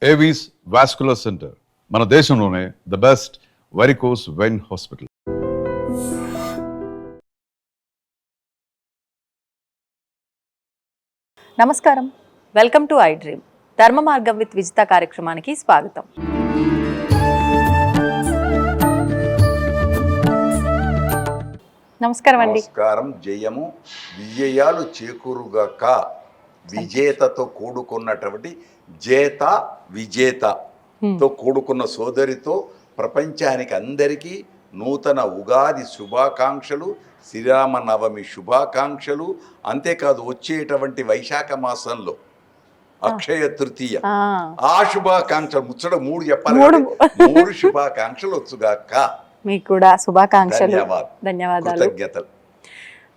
Avis vascular centre మన దేశంలోనే the best varicose vein hospital. నమస్కారం, వెల్కమ్ టు ఐ డ్రీమ్. ధర్మ మార్గం విత్ విజిత కార్యక్రమానికి స్వాగతం. నమస్కారం అండి. నమస్కారం. జయము విజయాలు చేకూరుగాక. విజేతతో కూడుకున్నటువంటి జేత విజేతతో కూడుకున్న సోదరితో ప్రపంచానికి అందరికీ నూతన ఉగాది శుభాకాంక్షలు, శ్రీరామనవమి శుభాకాంక్షలు. అంతేకాదు వచ్చేటువంటి వైశాఖ మాసంలో అక్షయ తృతీయ ఆ శుభాకాంక్షలు ముచ్చట మూడు చెప్పాలి. మూడు శుభాకాంక్షలు వచ్చుగాక. మీకు కూడా శుభాకాంక్షలు, ధన్యవాదాలు, కృతజ్ఞతలు.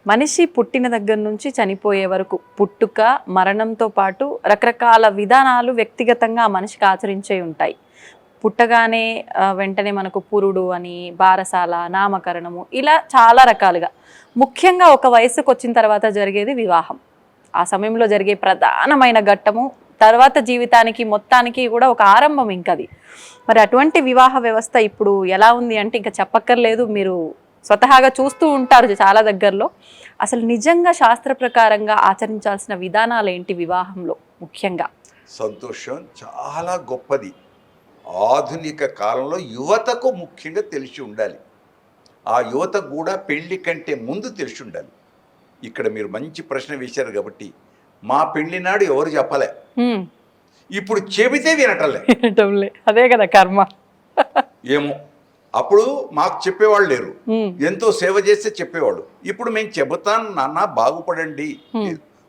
మనిషి పుట్టిన దగ్గర నుంచి చనిపోయే వరకు పుట్టుక మరణంతో పాటు రకరకాల విధానాలు వ్యక్తిగతంగా ఆ మనిషికి ఆచరించే ఉంటాయి. పుట్టగానే వెంటనే మనకు పురుడు అని, బారసాల, నామకరణము, ఇలా చాలా రకాలుగా. ముఖ్యంగా ఒక వయసుకు వచ్చిన తర్వాత జరిగేది వివాహం. ఆ సమయంలో జరిగే ప్రధానమైన ఘట్టము తర్వాత జీవితానికి మొత్తానికి కూడా ఒక ఆరంభం ఇంకది. మరి అటువంటి వివాహ వ్యవస్థ ఇప్పుడు ఎలా ఉంది అంటే ఇంకా చెప్పక్కర్లేదు. మీరు స్వతహాగా చూస్తూ ఉంటారు చాలా దగ్గరలో. అసలు నిజంగా శాస్త్ర ప్రకారంగా ఆచరించాల్సిన విధానాలు ఏంటి వివాహంలో ముఖ్యంగా? సంతోషం, చాలా గొప్పది. ఆధునిక కాలంలో యువతకు ముఖ్యంగా తెలిసి ఉండాలి. ఆ యువతకు కూడా పెళ్లి కంటే ముందు తెలిసి ఉండాలి. ఇక్కడ మీరు మంచి ప్రశ్న వేశారు కాబట్టి, మా పెళ్లి నాడు ఎవరు చెప్పలే, ఇప్పుడు చెబితే వినటంలే. అదే కదా కర్మ. ఏమో అప్పుడు మాకు చెప్పేవాళ్ళు లేరు, ఎంతో సేవ చేస్తే చెప్పేవాళ్ళు. ఇప్పుడు మేము చెబుతాను నాన్న బాగుపడండి.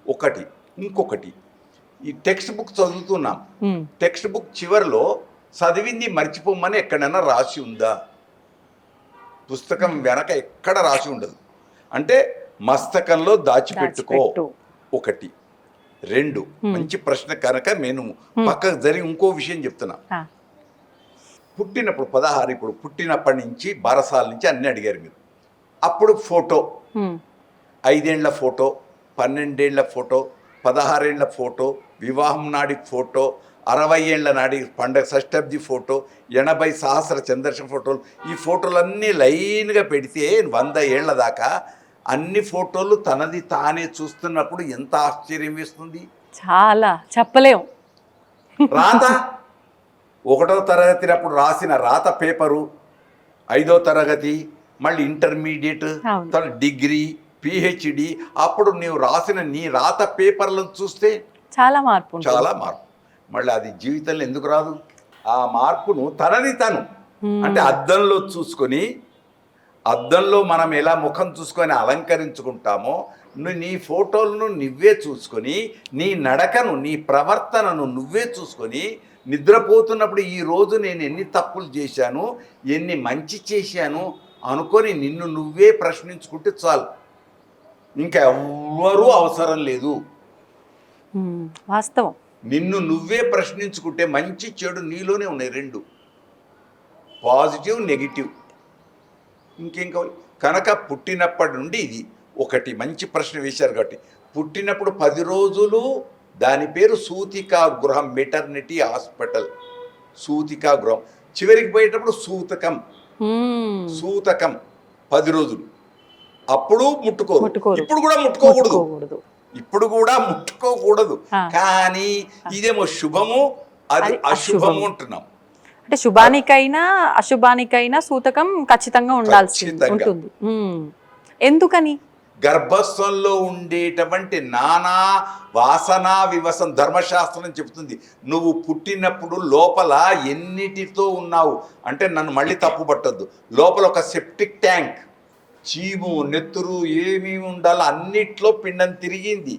ఒకటి, ఇంకొకటి, ఈ టెక్స్ట్ బుక్ చదువుతున్నాం. టెక్స్ట్ బుక్ చివరిలో చదివింది మర్చిపోమని ఎక్కడైనా రాసి ఉందా? పుస్తకం వెనక ఎక్కడ రాసి ఉండదు. అంటే మస్తకంలో దాచిపెట్టుకో. ఒకటి. రెండు, మంచి ప్రశ్న కనుక నేను పక్కకు జరిగి ఇంకో విషయం చెప్తున్నా. పుట్టినప్పుడు 16, ఇప్పుడు పుట్టినప్పటి నుంచి బారసాల నుంచి అన్ని అడిగారు మీరు. అప్పుడు ఫోటో, 5 ఏళ్ల ఫోటో, 12 ఏళ్ల ఫోటో, 16 ఏళ్ల ఫోటో, వివాహం నాడి ఫోటో, 60 ఏళ్ల నాడి పండగ షష్ఠబ్ది ఫోటో, 80 సహస్ర చంద్రశ ఫోటోలు. ఈ ఫోటోలన్నీ లైన్గా పెడితే 100 ఏళ్ల దాకా అన్ని ఫోటోలు తనది తానే చూస్తున్నప్పుడు ఎంత ఆశ్చర్యం వేస్తుంది. చాలా చెప్పలేము. రాత 1వ తరగతి అప్పుడు రాసిన రాత పేపరు, 5వ తరగతి, మళ్ళీ ఇంటర్మీడియట్, డిగ్రీ, పిహెచ్డి, అప్పుడు నీవు రాసిన నీ రాత పేపర్లను చూస్తే చాలా మార్పు. మళ్ళీ అది జీవితంలో ఎందుకు రాదు? ఆ మార్పును తనని తను అంటే అద్దంలో చూసుకొని, అద్దంలో మనం ఎలా ముఖం చూసుకొని అలంకరించుకుంటామో నీ ఫోటోలను నువ్వే చూసుకొని, నీ నడకను, నీ ప్రవర్తనను నువ్వే చూసుకొని, నిద్రపోతున్నప్పుడు ఈరోజు నేను ఎన్ని తప్పులు చేశాను, ఎన్ని మంచి చేశాను అనుకొని నిన్ను నువ్వే ప్రశ్నించుకుంటే చాలు. ఇంకా ఎవ్వరూ అవసరం లేదు. వాస్తవం. నిన్ను నువ్వే ప్రశ్నించుకుంటే మంచి చెడు నీలోనే ఉన్నాయి, రెండు, పాజిటివ్ నెగిటివ్. ఇంకింక కనుక పుట్టినప్పటి నుండి ఇది ఒకటి మంచి ప్రశ్న వేశారు కాబట్టి, పుట్టినప్పుడు 10 రోజులు దాని పేరు సూతికా గృహం, మెటర్నిటీ హాస్పిటల్, సూతికా గృహం. చివరికి పోయేటప్పుడు సూతకం 10 రోజులు. అప్పుడు ముట్టుకోరు. ఇప్పుడు కూడా ముట్టుకోకూడదు. కానీ ఇదేమో శుభము, అది అశుభము అంటున్నాం. అంటే శుభానికైనా అశుభానికైనా సూతకం ఖచ్చితంగా ఉండాల్సి ఉంటుంది. ఎందుకని? గర్భస్థంలో ఉండేటువంటి నానా వాసనా వివసం ధర్మశాస్త్రం చెబుతుంది. నువ్వు పుట్టినప్పుడు లోపల ఎన్నిటితో ఉన్నావు అంటే, నన్ను మళ్ళీ తప్పు పట్టద్దు, లోపల ఒక సెప్టిక్ ట్యాంక్, చీము నెత్తురు ఏమేమి ఉండాలో అన్నిట్లో పిండం తిరిగింది.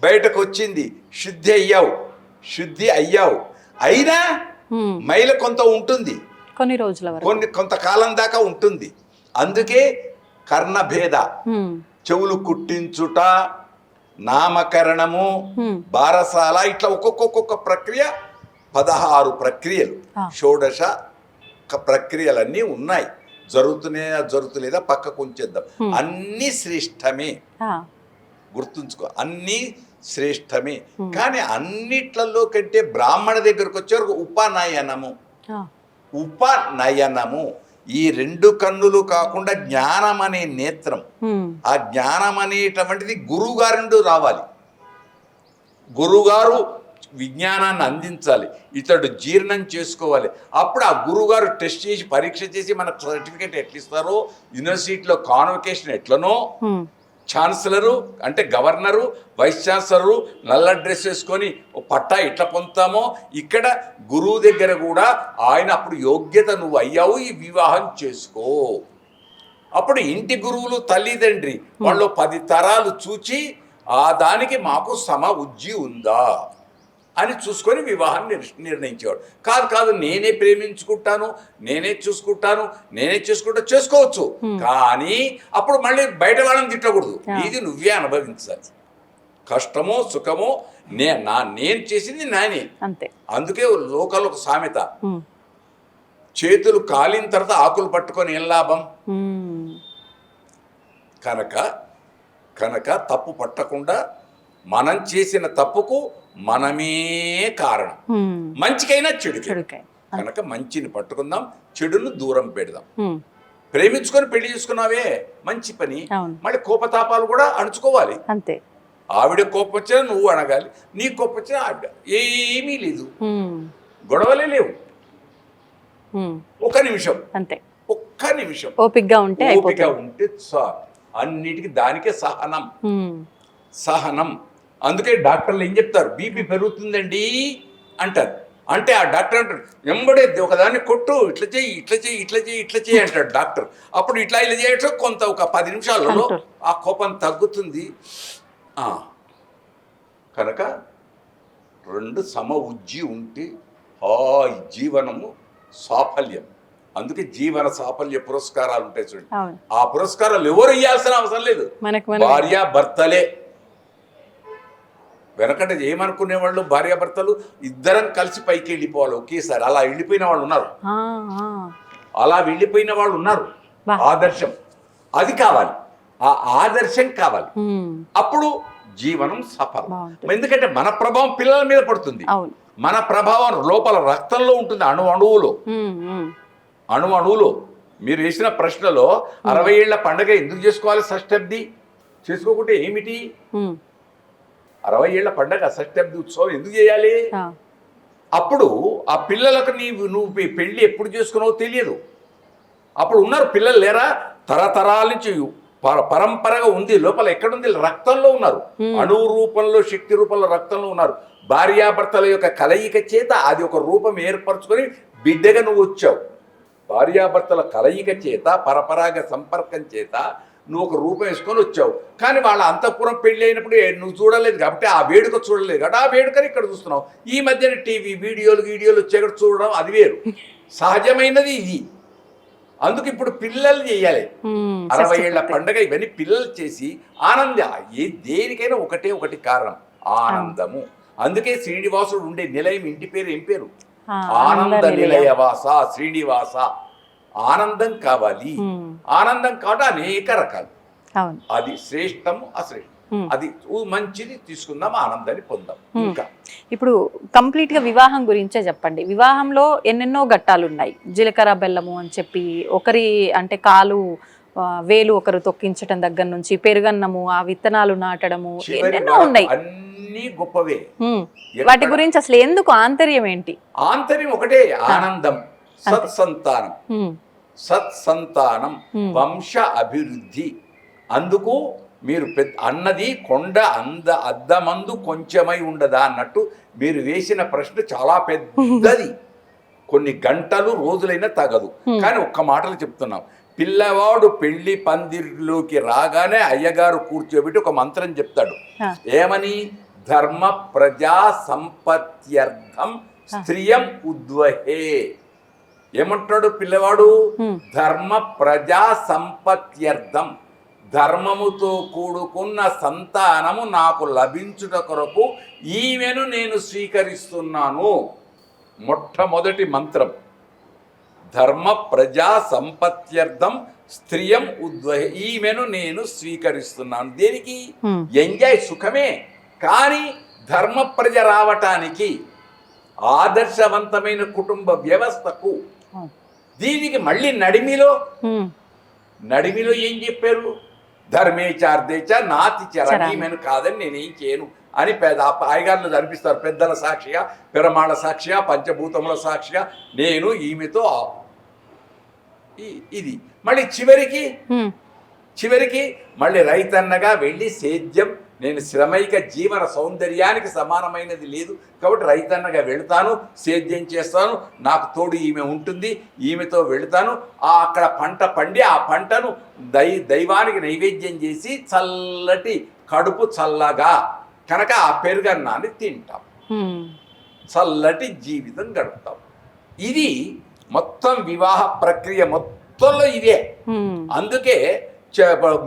బయటకు వచ్చింది, శుద్ధి అయ్యావు. అయినా మైల కొంత ఉంటుంది, కొన్ని రోజుల వరకు, కొంతకాలం దాకా ఉంటుంది. అందుకే కర్ణభేద, చెవులు కుట్టించుట, నామకరణము, బారసాల, ఇట్లా ఒక్కొక్క ప్రక్రియ 16 ప్రక్రియలు, షోడశ ప్రక్రియలన్నీ ఉన్నాయి. జరుగుతులేదా పక్కకు ఉంచేద్దాం. అన్ని శ్రేష్టమే, గుర్తుంచుకో, అన్నీ శ్రేష్టమే. కానీ అన్నిట్లలో కంటే బ్రాహ్మణ దగ్గరకు వచ్చేవరకు ఉపనయనము. ఉపనయనము ఈ రెండు కన్నులు కాకుండా జ్ఞానం అనే నేత్రం, ఆ జ్ఞానం అనేటువంటిది గురువుగారి నుండి రావాలి. గురువుగారు విజ్ఞానాన్ని అందించాలి, ఇతడు జీర్ణం చేసుకోవాలి. అప్పుడు ఆ గురువుగారు టెస్ట్ చేసి పరీక్ష చేసి మనకు సర్టిఫికేట్ ఎట్లా ఇస్తారో, యూనివర్సిటీలో కాన్వకేషన్ ఎట్లనో, ఛాన్సలరు అంటే గవర్నరు, వైస్ ఛాన్సలరు నల్ల డ్రెస్ వేసుకొని పట్టా ఎట్లా పొందుతామో, ఇక్కడ గురువు దగ్గర కూడా ఆయన అప్పుడు యోగ్యత నువ్వు అయ్యావు, ఈ వివాహం చేసుకో. అప్పుడు ఇంటి గురువులు తల్లిదండ్రి వాళ్ళు 10 తరాలు చూచి ఆ దానికి మాకు సమ ఉజ్జి ఉందా అని చూసుకొని వివాహాన్ని నిర్ణయించేవాడు. కాదు నేనే ప్రేమించుకుంటాను, నేనే చూసుకుంటాను, నేనే చేసుకోవచ్చు. కానీ అప్పుడు మళ్ళీ బయట వాళ్ళని తిట్టకూడదు, ఇది నువ్వే అనుభవించాలి. కష్టమో సుఖమో నేను చేసింది నానే. అందుకే లోకల్ ఒక సామెత, చేతులు కాలిన తర్వాత ఆకులు పట్టుకొని ఏం లాభం. కనుక తప్పు పట్టకుండా మనం చేసిన తప్పుకు మనమే కారణం, మంచికైనా చెడుకైనా. కనుక మంచిని పట్టుకుందాం, చెడును దూరం పెడదాం. ప్రేమించుకొని పెళ్లి చేసుకున్నావే మంచి పని, మళ్ళీ కోపతాపాలు కూడా అణుచుకోవాలి. అంతే. ఆవిడ కోపం వచ్చినా నువ్వు అనగాలి, నీ కోపం వచ్చినా ఆవిడ. ఏమీ లేదు, గొడవలే లేవు. ఒక నిమిషం, అంతే, ఒక్క నిమిషం ఓపికగా ఉంటే చాలు. అన్నిటికీ దానికే సహనం. అందుకే డాక్టర్లు ఏం చెప్తారు, బీపీ పెరుగుతుందండి అంటారు. అంటే ఆ డాక్టర్ అంటాడు, ఎంబడే ఒకదాన్ని కొట్టు, ఇట్లా చేయి అంటాడు డాక్టర్. అప్పుడు ఇలా చేయటం కొంత ఒక 10 నిమిషాలలో ఆ కోపం తగ్గుతుంది. కనుక 2 సమ ఉజ్జి ఉంటే జీవనము సాఫల్యం. అందుకే జీవన సాఫల్య పురస్కారాలు ఉంటాయి చూడండి. ఆ పురస్కారాలు ఎవరు ఇవ్వాల్సిన అవసరం లేదు, భార్యాభర్తలే. వెనకంటే ఏమనుకునేవాళ్ళు, భార్యాభర్తలు ఇద్దరం కలిసి పైకి వెళ్ళిపోవాలి ఒకేసారి. అలా వెళ్ళిపోయిన వాళ్ళు ఉన్నారు. ఆదర్శం అది కావాలి, ఆ ఆదర్శం కావాలి. అప్పుడు జీవనం సఫలం. ఎందుకంటే మన ప్రభావం పిల్లల మీద పడుతుంది, మన ప్రభావం లోపల రక్తంలో ఉంటుంది, అణువులో. మీరు వేసిన ప్రశ్నలో 60 ఏళ్ల పండగ ఎందుకు చేసుకోవాలి, షష్ఠబ్ది చేసుకోకుంటే ఏమిటి? 60 ఏళ్ల పండగ షష్ఠబ్ది ఉత్సవం ఎందుకు చేయాలి? అప్పుడు ఆ పిల్లలకు నువ్వు పెళ్లి ఎప్పుడు చేసుకున్నావో తెలియదు. అప్పుడు ఉన్నారు పిల్లలు లేరా, తరతరాల నుంచి పరంపరగా ఉంది, లోపల ఎక్కడుంది, రక్తంలో ఉన్నారు. అణువు రూపంలో, శక్తి రూపంలో రక్తంలో ఉన్నారు. భార్యాభర్తల యొక్క కలయిక చేత అది ఒక రూపం ఏర్పరచుకొని బిడ్డగా నువ్వు వచ్చావు. భార్యాభర్తల కలయిక చేత, పరపరాగ సంపర్కం చేత నువ్వు ఒక రూపం వేసుకొని వచ్చావు. కానీ వాళ్ళ అంతఃపురం పెళ్లి అయినప్పుడు నువ్వు చూడలేదు కాబట్టి, ఆ వేడుక చూడలేదు కాబట్టి, ఆ వేడుకని ఇక్కడ చూస్తున్నావు. ఈ మధ్యన టీవీ వీడియోలు వచ్చేక్కడ చూడడం అది వేరు, సహజమైనది ఇది. అందుకు ఇప్పుడు పిల్లలు చేయాలి 60 ఏళ్ల పండగ. ఇవన్నీ పిల్లలు చేసి దేనికైనా ఒకటి కారణం, ఆనందము. అందుకే శ్రీనివాసుడు ఉండే నిలయం ఇంటి పేరు ఏం పేరు? ఆనంద నిలయవాస శ్రీనివాస. ఆనందం కావాలి, ఆనందం కాబట్టి అనేక రకాలు, అది శ్రేష్టము అశ్రేష్టం, అది మంచిది తీసుకుందాం, ఆనందాన్ని పొందాం. ఇంకా ఇప్పుడు కంప్లీట్ గా వివాహం గురించే చెప్పండి. వివాహంలో ఎన్నెన్నో ఘట్టాలు ఉన్నాయి. జీలకర్ర బెల్లము అని చెప్పి, ఒకరి అంటే కాలు వేలు ఒకరు తొక్కించటం దగ్గర నుంచి, పెరుగన్నము, ఆ విత్తనాలు నాటడము, ఎన్నెన్నో ఉన్నాయి. అన్ని గొప్పవే. వాటి గురించి అసలు ఎందుకు, ఆంతర్యం ఏంటి? ఆంతర్యం ఒకటే, ఆనందం, సత్సంతానం, వంశ అభివృద్ధి. అందుకు మీరు అన్నది కొండ అద్దమందు కొంచెమై ఉండదా అన్నట్టు మీరు వేసిన ప్రశ్న చాలా పెద్దది. కొన్ని గంటలు రోజులైనా తగదు. కానీ ఒక్క మాటలు చెప్తున్నాం. పిల్లవాడు పెళ్లి పందిరిలోకి రాగానే అయ్యగారు కూర్చోబెట్టి ఒక మంత్రం చెప్తాడు. ఏమని? ధర్మ ప్రజా సంపత్త్యర్థం స్త్రియం ఉద్వహే. ఏమంటున్నాడు పిల్లవాడు? ధర్మ ప్రజా సంపత్త్యర్థం, ధర్మముతో కూడుకున్న సంతానము నాకు లభించుట కొరకు ఈమెను నేను స్వీకరిస్తున్నాను. మొట్టమొదటి మంత్రం ధర్మ ప్రజా సంపత్త్యర్థం స్త్రియం ఉద్వహే. ఈమెను నేను స్వీకరిస్తున్నాను. దేనికి? ఎంజాయ్, సుఖమే. కానీ ధర్మ ప్రజ రావటానికి ఆదర్శవంతమైన కుటుంబ వ్యవస్థకు దీనికి మళ్ళీ నడిమిలో ఏం చెప్పారు? ధర్మేచార్దేచ నాతి చరణీమెను కాదని నేనేం చేయను అని అయ్యగారులు అనిపిస్తారు. పెద్దల సాక్షిగా, పిరమాళ సాక్షిగా, పంచభూతముల సాక్షిగా నేను ఈమెతో ఇది మళ్ళీ చివరికి మళ్ళీ రైతన్నగా వెళ్ళి సేద్యం, నేను శ్రమైక జీవన సౌందర్యానికి సమానమైనది లేదు కాబట్టి రైతన్నగా వెళతాను, సేద్యం చేస్తాను, నాకు తోడు ఈమె ఉంటుంది, ఈమెతో వెళతాను, అక్కడ పంట పండి ఆ పంటను దైవానికి నైవేద్యం చేసి చల్లటి కడుపు చల్లగా కనుక ఆ పెరుగన్నాన్ని తింటాం, చల్లటి జీవితం గడుపుతాం. ఇది మొత్తం వివాహ ప్రక్రియ మొత్తంలో ఇదే. అందుకే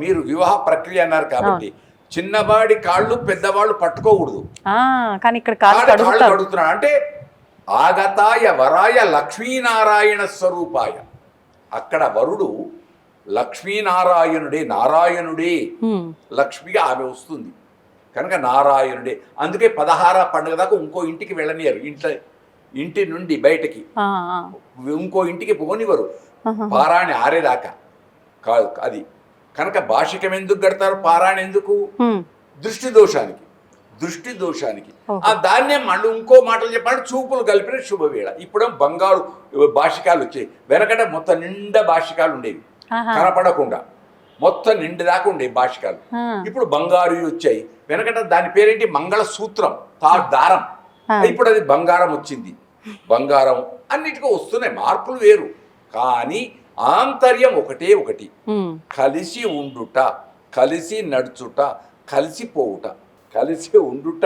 మీరు వివాహ ప్రక్రియ అన్నారు కాబట్టి చిన్నవాడి కాళ్ళు పెద్దవాళ్ళు పట్టుకోకూడదు. కానీ ఇక్కడ కాళ్ళు కడుగుతున్నాడు అంటే ఆగతాయ వరాయ లక్ష్మీనారాయణ స్వరూపాయ. అక్కడ వరుడు లక్ష్మీనారాయణుడే, నారాయణుడే, లక్ష్మిగా ఆమె వస్తుంది కనుక నారాయణుడే. అందుకే 16 పండుగ దాకా ఇంకో ఇంటికి వెళ్ళనియరు, ఇంటి నుండి బయటకి ఇంకో ఇంటికి పోనివ్వరు పారాణి ఆరేదాకా కాదు. అది కనుక భాషికం ఎందుకు కడతారు? పారాయణ ఎందుకు? దృష్టి దోషానికి. ఆ దాన్నే మళ్ళీ ఇంకో మాటలు చెప్పాలంటే చూపులు కలిపిన శుభవేళ. ఇప్పుడు బంగారు భాషికాలు వచ్చాయి, వెనకట మొత్తం నిండా భాషికాలు ఉండేవి, కనపడకుండా మొత్తం నిండి దాకా ఉండేవి భాషికాలు. ఇప్పుడు బంగారు వచ్చాయి, వెనకట దాని పేరేంటి? మంగళ సూత్రం, దారం. ఇప్పుడు అది బంగారం వచ్చింది. బంగారం అన్నిటికీ వస్తున్నాయి, మార్పులు వేరు కానీ ఆంతర్యం ఒకటి. కలిసి ఉండుట, కలిసి నడుచుట, కలిసిపోవుట. కలిసి ఉండుట,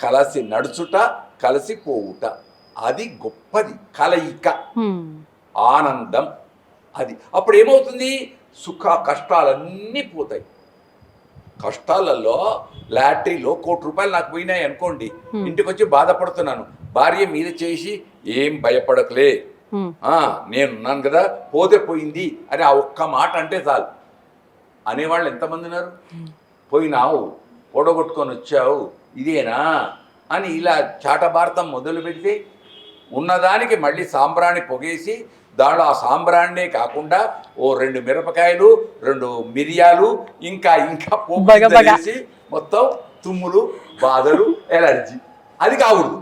కలిసి నడుచుట, కలిసిపోవుట, అది గొప్పది కలయిక, ఆనందం. అది అప్పుడు ఏమవుతుంది? సుఖ కష్టాలన్నీ పోతాయి. కష్టాలలో లాటరీలో ₹1,00,00,000 నాకు పోయినాయి అనుకోండి, ఇంటికి వచ్చి బాధపడుతున్నాను, భార్య మీద చేసి ఏం భయపడకలే, నేనున్నాను కదా, పోతే పోయింది అని ఆ ఒక్క మాట అంటే చాలు. అనేవాళ్ళు ఎంతమంది ఉన్నారు? పోయినావు, పొడగొట్టుకొని వచ్చావు, ఇదేనా అని ఇలా చాటభారతం మొదలు పెడితే ఉన్నదానికి మళ్ళీ సాంబ్రాణి పొగేసి దాంట్లో ఆ సాంబ్రాణినే కాకుండా 2 మిరపకాయలు, 2 మిరియాలు, ఇంకా పోసి మొత్తం తుమ్ములు, బాధలు, ఎలర్జీ. అది కాకూడదు.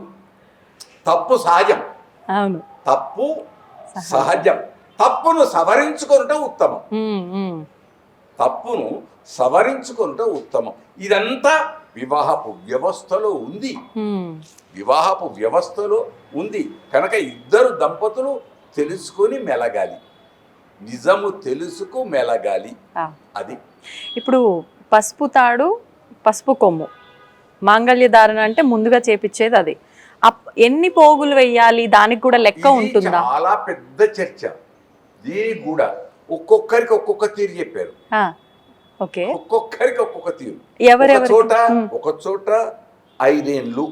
తప్పు సహజం, తప్పు సహజం. తప్పును సవరించుకుంటే ఉత్తమం. ఇదంతా వివాహపు వ్యవస్థలో ఉంది. కనుక ఇద్దరు దంపతులు తెలుసుకొని మెలగాలి, నిజము తెలుసుకు మెలగాలి. అది ఇప్పుడు పసుపు తాడు, పసుపు కొమ్ము, మాంగళ్య ధారణ అంటే ముందుగా చేపించేది అది. ఎన్ని పోగులు వేయాలి దానికి కూడా లెక్క ఉంటుందా? చాలా పెద్ద చర్చ. దీనికి కూడా ఒక్కొక్కరికి ఒక్కొక్క తీరు చెప్పారు. ఒక్కొక్కరికి ఒక్కొక్క తీరు. ఒక చోట 5 ఏళ్ళు,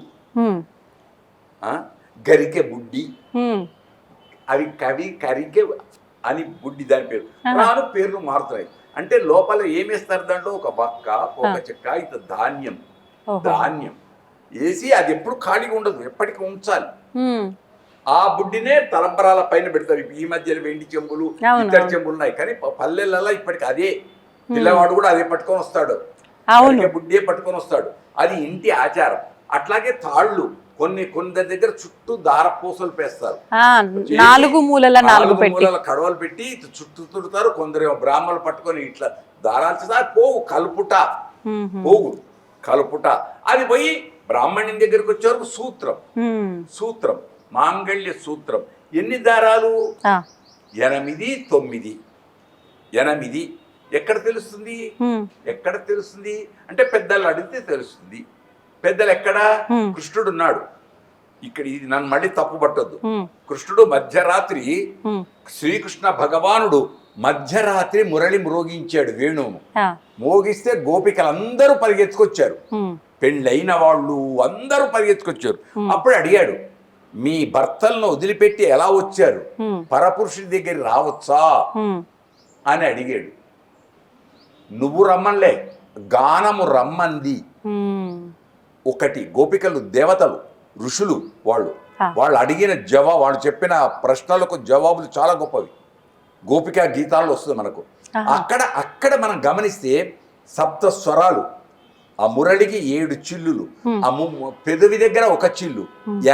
గరికె బుడ్డి, అవి కరికె అని బుడ్డి దాని పేరు. రాను పేర్లు మారుతున్నాయి. అంటే లోపల ఏమేస్తారు? దాంట్లో ఒక బక్క, ఒక చెక్క, ఇంత ధాన్యం వేసి అది ఎప్పుడు ఖాళీగా ఉండదు, ఎప్పటికీ ఉంచాలి. ఆ బుడ్డినే తలంబరాల పైన పెడతారు. ఈ మధ్యలో వెండి చెంబులు, ఇతర చెంబులు ఉన్నాయి, కానీ పల్లెలలో ఇప్పటికి అదే. పిల్లవాడు కూడా అదే పట్టుకొని వస్తాడు, బుడ్డే పట్టుకొని వస్తాడు. అది ఇంటి ఆచారం. అట్లాగే తాళ్ళు కొందరి దగ్గర చుట్టూ దారపూసలు పేస్తారు, 4 మూలల కడవలు పెట్టి చుట్టూ తుడతారు. కొందరు బ్రాహ్మణులు పట్టుకొని ఇట్లా దారాలు చేస్తారు. పోగు కలుపుట. అది పోయి బ్రాహ్మణుని దగ్గరికి వచ్చే వరకు సూత్రం, మాంగళ్య సూత్రం. ఎన్ని దారాలు? 8, 9. ఎక్కడ తెలుస్తుంది అంటే పెద్దలు అడిగితే తెలుస్తుంది. పెద్దలు ఎక్కడ? కృష్ణుడు ఉన్నాడు ఇక్కడ. ఇది నన్ను మళ్ళీ తప్పు పట్టొద్దు. కృష్ణుడు మధ్యరాత్రి, శ్రీకృష్ణ భగవానుడు మధ్యరాత్రి మురళి మ్రోగించాడు, వేణువును మోగిస్తే గోపికలందరూ పరిగెత్తుకొచ్చారు, పెళ్ళైన వాళ్ళు అందరూ పరిగెత్తుకొచ్చారు. అప్పుడు అడిగాడు, మీ భర్తలను వదిలిపెట్టి ఎలా వచ్చారు? పరపురుషుడి దగ్గర రావచ్చా అని అడిగాడు. నువ్వు రమ్మన్లే, గానము రమ్మంది. ఒకటి గోపికలు దేవతలు ఋషులు వాళ్ళు ఆ. వాళ్ళు అడిగిన వాళ్ళు చెప్పిన ప్రశ్నలకు జవాబులు చాలా గొప్పవి. గోపిక గీతాల్లో వస్తుంది మనకు. ఆహా. అక్కడ మనం గమనిస్తే సప్త స్వరాలు, ఆ మురళికి 7 చిల్లులు, ఆ పెదవి దగ్గర 1 చిల్లు,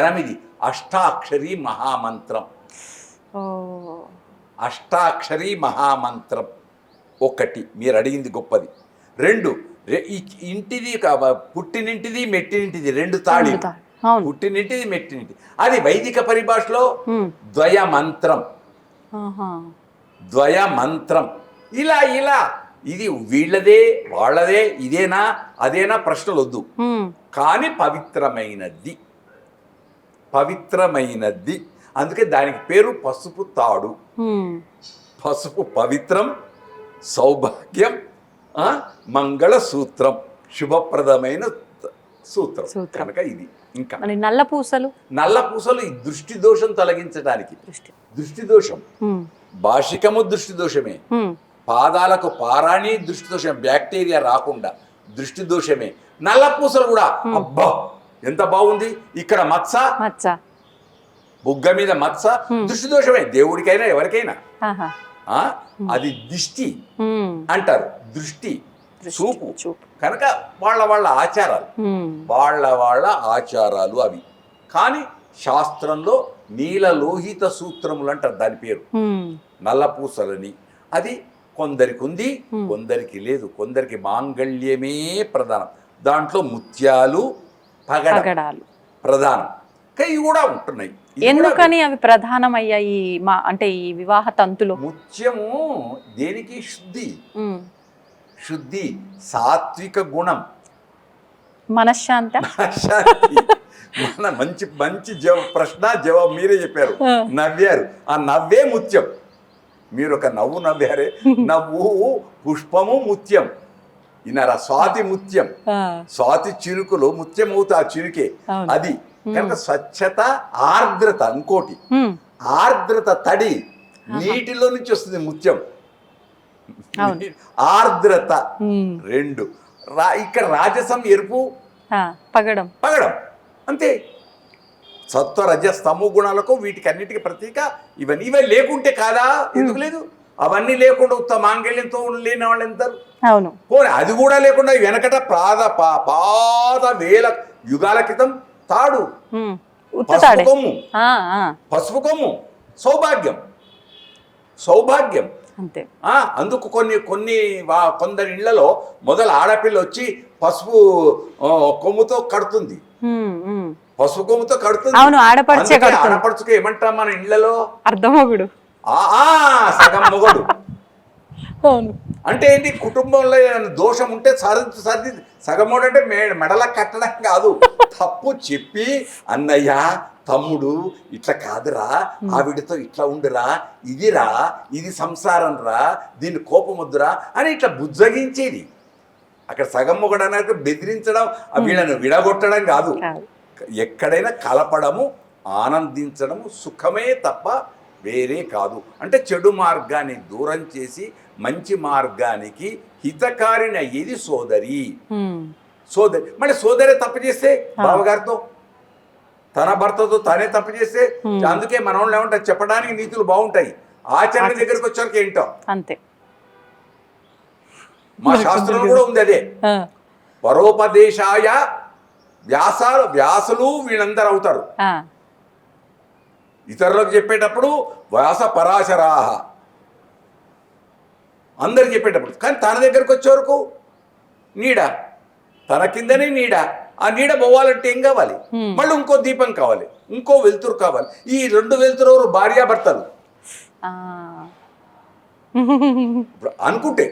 8 అష్టాక్షరి మహామంత్రం. ఓ అష్టాక్షరి మహామంత్రం ఒకటి, మీరు అడిగింది గొప్పది. 2 ఇంటిది పుట్టినింటిది మెట్టినింటిది 2 తాళి, అవును. పుట్టినింటిది మెట్టినింటిది. అది వైదిక పరిభాషలో ఉమ్. ద్వయ మంత్రం. ఆహా. ద్వయ మంత్రం. ఇలా ఇది వీళ్ళదే వాళ్ళదే ఇదేనా అదేనా ప్రశ్నలు వద్దు. ఉమ్. కానీ పవిత్రమైనది. అందుకే దానికి పేరు పసుపు తాడు. ఉమ్. పసుపు పవిత్రం, సౌభాగ్యం, మంగళ సూత్రం, శుభప్రదమైన సూత్రం కనుక ఇది. ఇంకా మరి నల్ల పూసలు ఈ దృష్టి దోషం తొలగించడానికి. దృష్టి దోషం భాషికము దృష్టి దోషమే, పాదాలకు పారాణి దృష్టి దోషం, బ్యాక్టీరియా రాకుండా దృష్టి దోషమే. నల్ల పూసలు కూడా అబ్బా ఎంత బాగుంది, ఇక్కడ మచ్చ బుగ్గ మీద మచ్చ దృష్టి దోషమే, దేవుడికైనా ఎవరికైనా. అది దిష్టి అంటారు, దృష్టి చూపు కనుక వాళ్ళ ఆచారాలు, వాళ్ళ ఆచారాలు అవి. కానీ శాస్త్రంలో నీలలోహిత సూత్రములు అంటారు దాని పేరు, నల్లపూసలని. అది కొందరికి ఉంది, కొందరికి లేదు. కొందరికి మాంగళ్యమే ప్రధానం, దాంట్లో ముత్యాలు పగడాలు ప్రధానం. ఇవి కూడా ఉంటున్నాయి. ఎందుకని అవి ప్రధానమయ్యాయి అంటే ఈ వివాహ తంతులు? ముత్యము దేనికి? శుద్ధి, సాత్విక గుణం, మనశ్శాంతి. మన మంచి ప్రశ్న జవాబు మీరే చెప్పారు, నవ్వారు. ఆ నవ్వే ముత్యం. మీరు ఒక నవ్వు నవ్వారే, నవ్వు పుష్పము ముత్యం. ఇన్నారా? స్వాతి ముత్యం, స్వాతి చినుకులు ముత్యం అవుతా, ఆ చినుకే అది. కనుక స్వచ్ఛత, ఆర్ద్రత. ఇంకోటి ఆర్ద్రత, తడి, నీటిలో నుంచి వస్తుంది ముత్యం. ఆర్ద్రత 2. ఇక్కడ రాజసం ఎరుపు, పగడం అంతే. సత్వ రజ స్తమో గుణాలకు వీటికి అన్నిటికీ ప్రతీక ఇవన్నీ. ఇవన్నీ లేకుంటే కాదా? ఎందుకు లేదు? అవన్నీ లేకుండా ఉత్తమ మాంగళ్యంతో లేని వాళ్ళు ఎంత. అవును. పోనీ అది కూడా లేకుండా వెనకట పాత వేల యుగాల క్రితం తాడు, పసుపు కొమ్ము, సౌభాగ్యం అంతే. అందుకు కొందరి ఇళ్లలో మొదలు ఆడపిల్ల వచ్చి పసుపు కొమ్ముతో కడుతుంది, పసుపు కొమ్ముతో కడుతుంది. ఆడపడుచుకు ఏమంటాం మన ఇళ్లలో? అర్ధమొగుడు, సగం మొగడు. అంటే ఏంటి? కుటుంబంలో దోషం ఉంటే సర్ది సగమోడు అంటే మెడల కట్టడం కాదు, తప్పు చెప్పి అన్నయ్య తమ్ముడు ఇట్లా కాదురా, ఆవిడతో ఇట్లా ఉండురా, ఇదిరా, ఇది సంసారం రా, దీన్ని కోపం వద్దురా అని ఇట్లా బుజ్జగించేది. అక్కడ సగం మొగడు అన్నట్టు బెదిరించడం, వీళ్ళను విడగొట్టడం కాదు. ఎక్కడైనా కలపడము, ఆనందించడము, సుఖమే తప్ప వేరే కాదు. అంటే చెడు మార్గాన్ని దూరం చేసి మంచి మార్గానికి హితకారిన ఏది సోదరి. మళ్ళీ సోదరే తప్పు చేస్తే బావగారితో, తన భర్తతో తానే తప్పు చేస్తే, అందుకే మన వాళ్ళు ఏమంటారు, చెప్పడానికి నీతులు బాగుంటాయి, ఆచరణ దగ్గరికి వచ్చాక ఏంటో అంతే. మా శాస్త్రంలో కూడా ఉంది అదే. పరోపదేశాయ వ్యాసులు వీళ్ళందరూ అవుతారు. ఇతరులకు చెప్పేటప్పుడు వ్యాస పరాశరాహ అందరికి చెప్పేటప్పుడు. కానీ తన దగ్గరకు వచ్చే వరకు నీడ, తన కిందనే నీడ. ఆ నీడ పోవాలంటే ఏం కావాలి? మళ్ళీ ఇంకో దీపం కావాలి, ఇంకో వెలుతురు కావాలి. ఈ 2 వెలుతురు భార్యాభర్తలు అనుకుంటే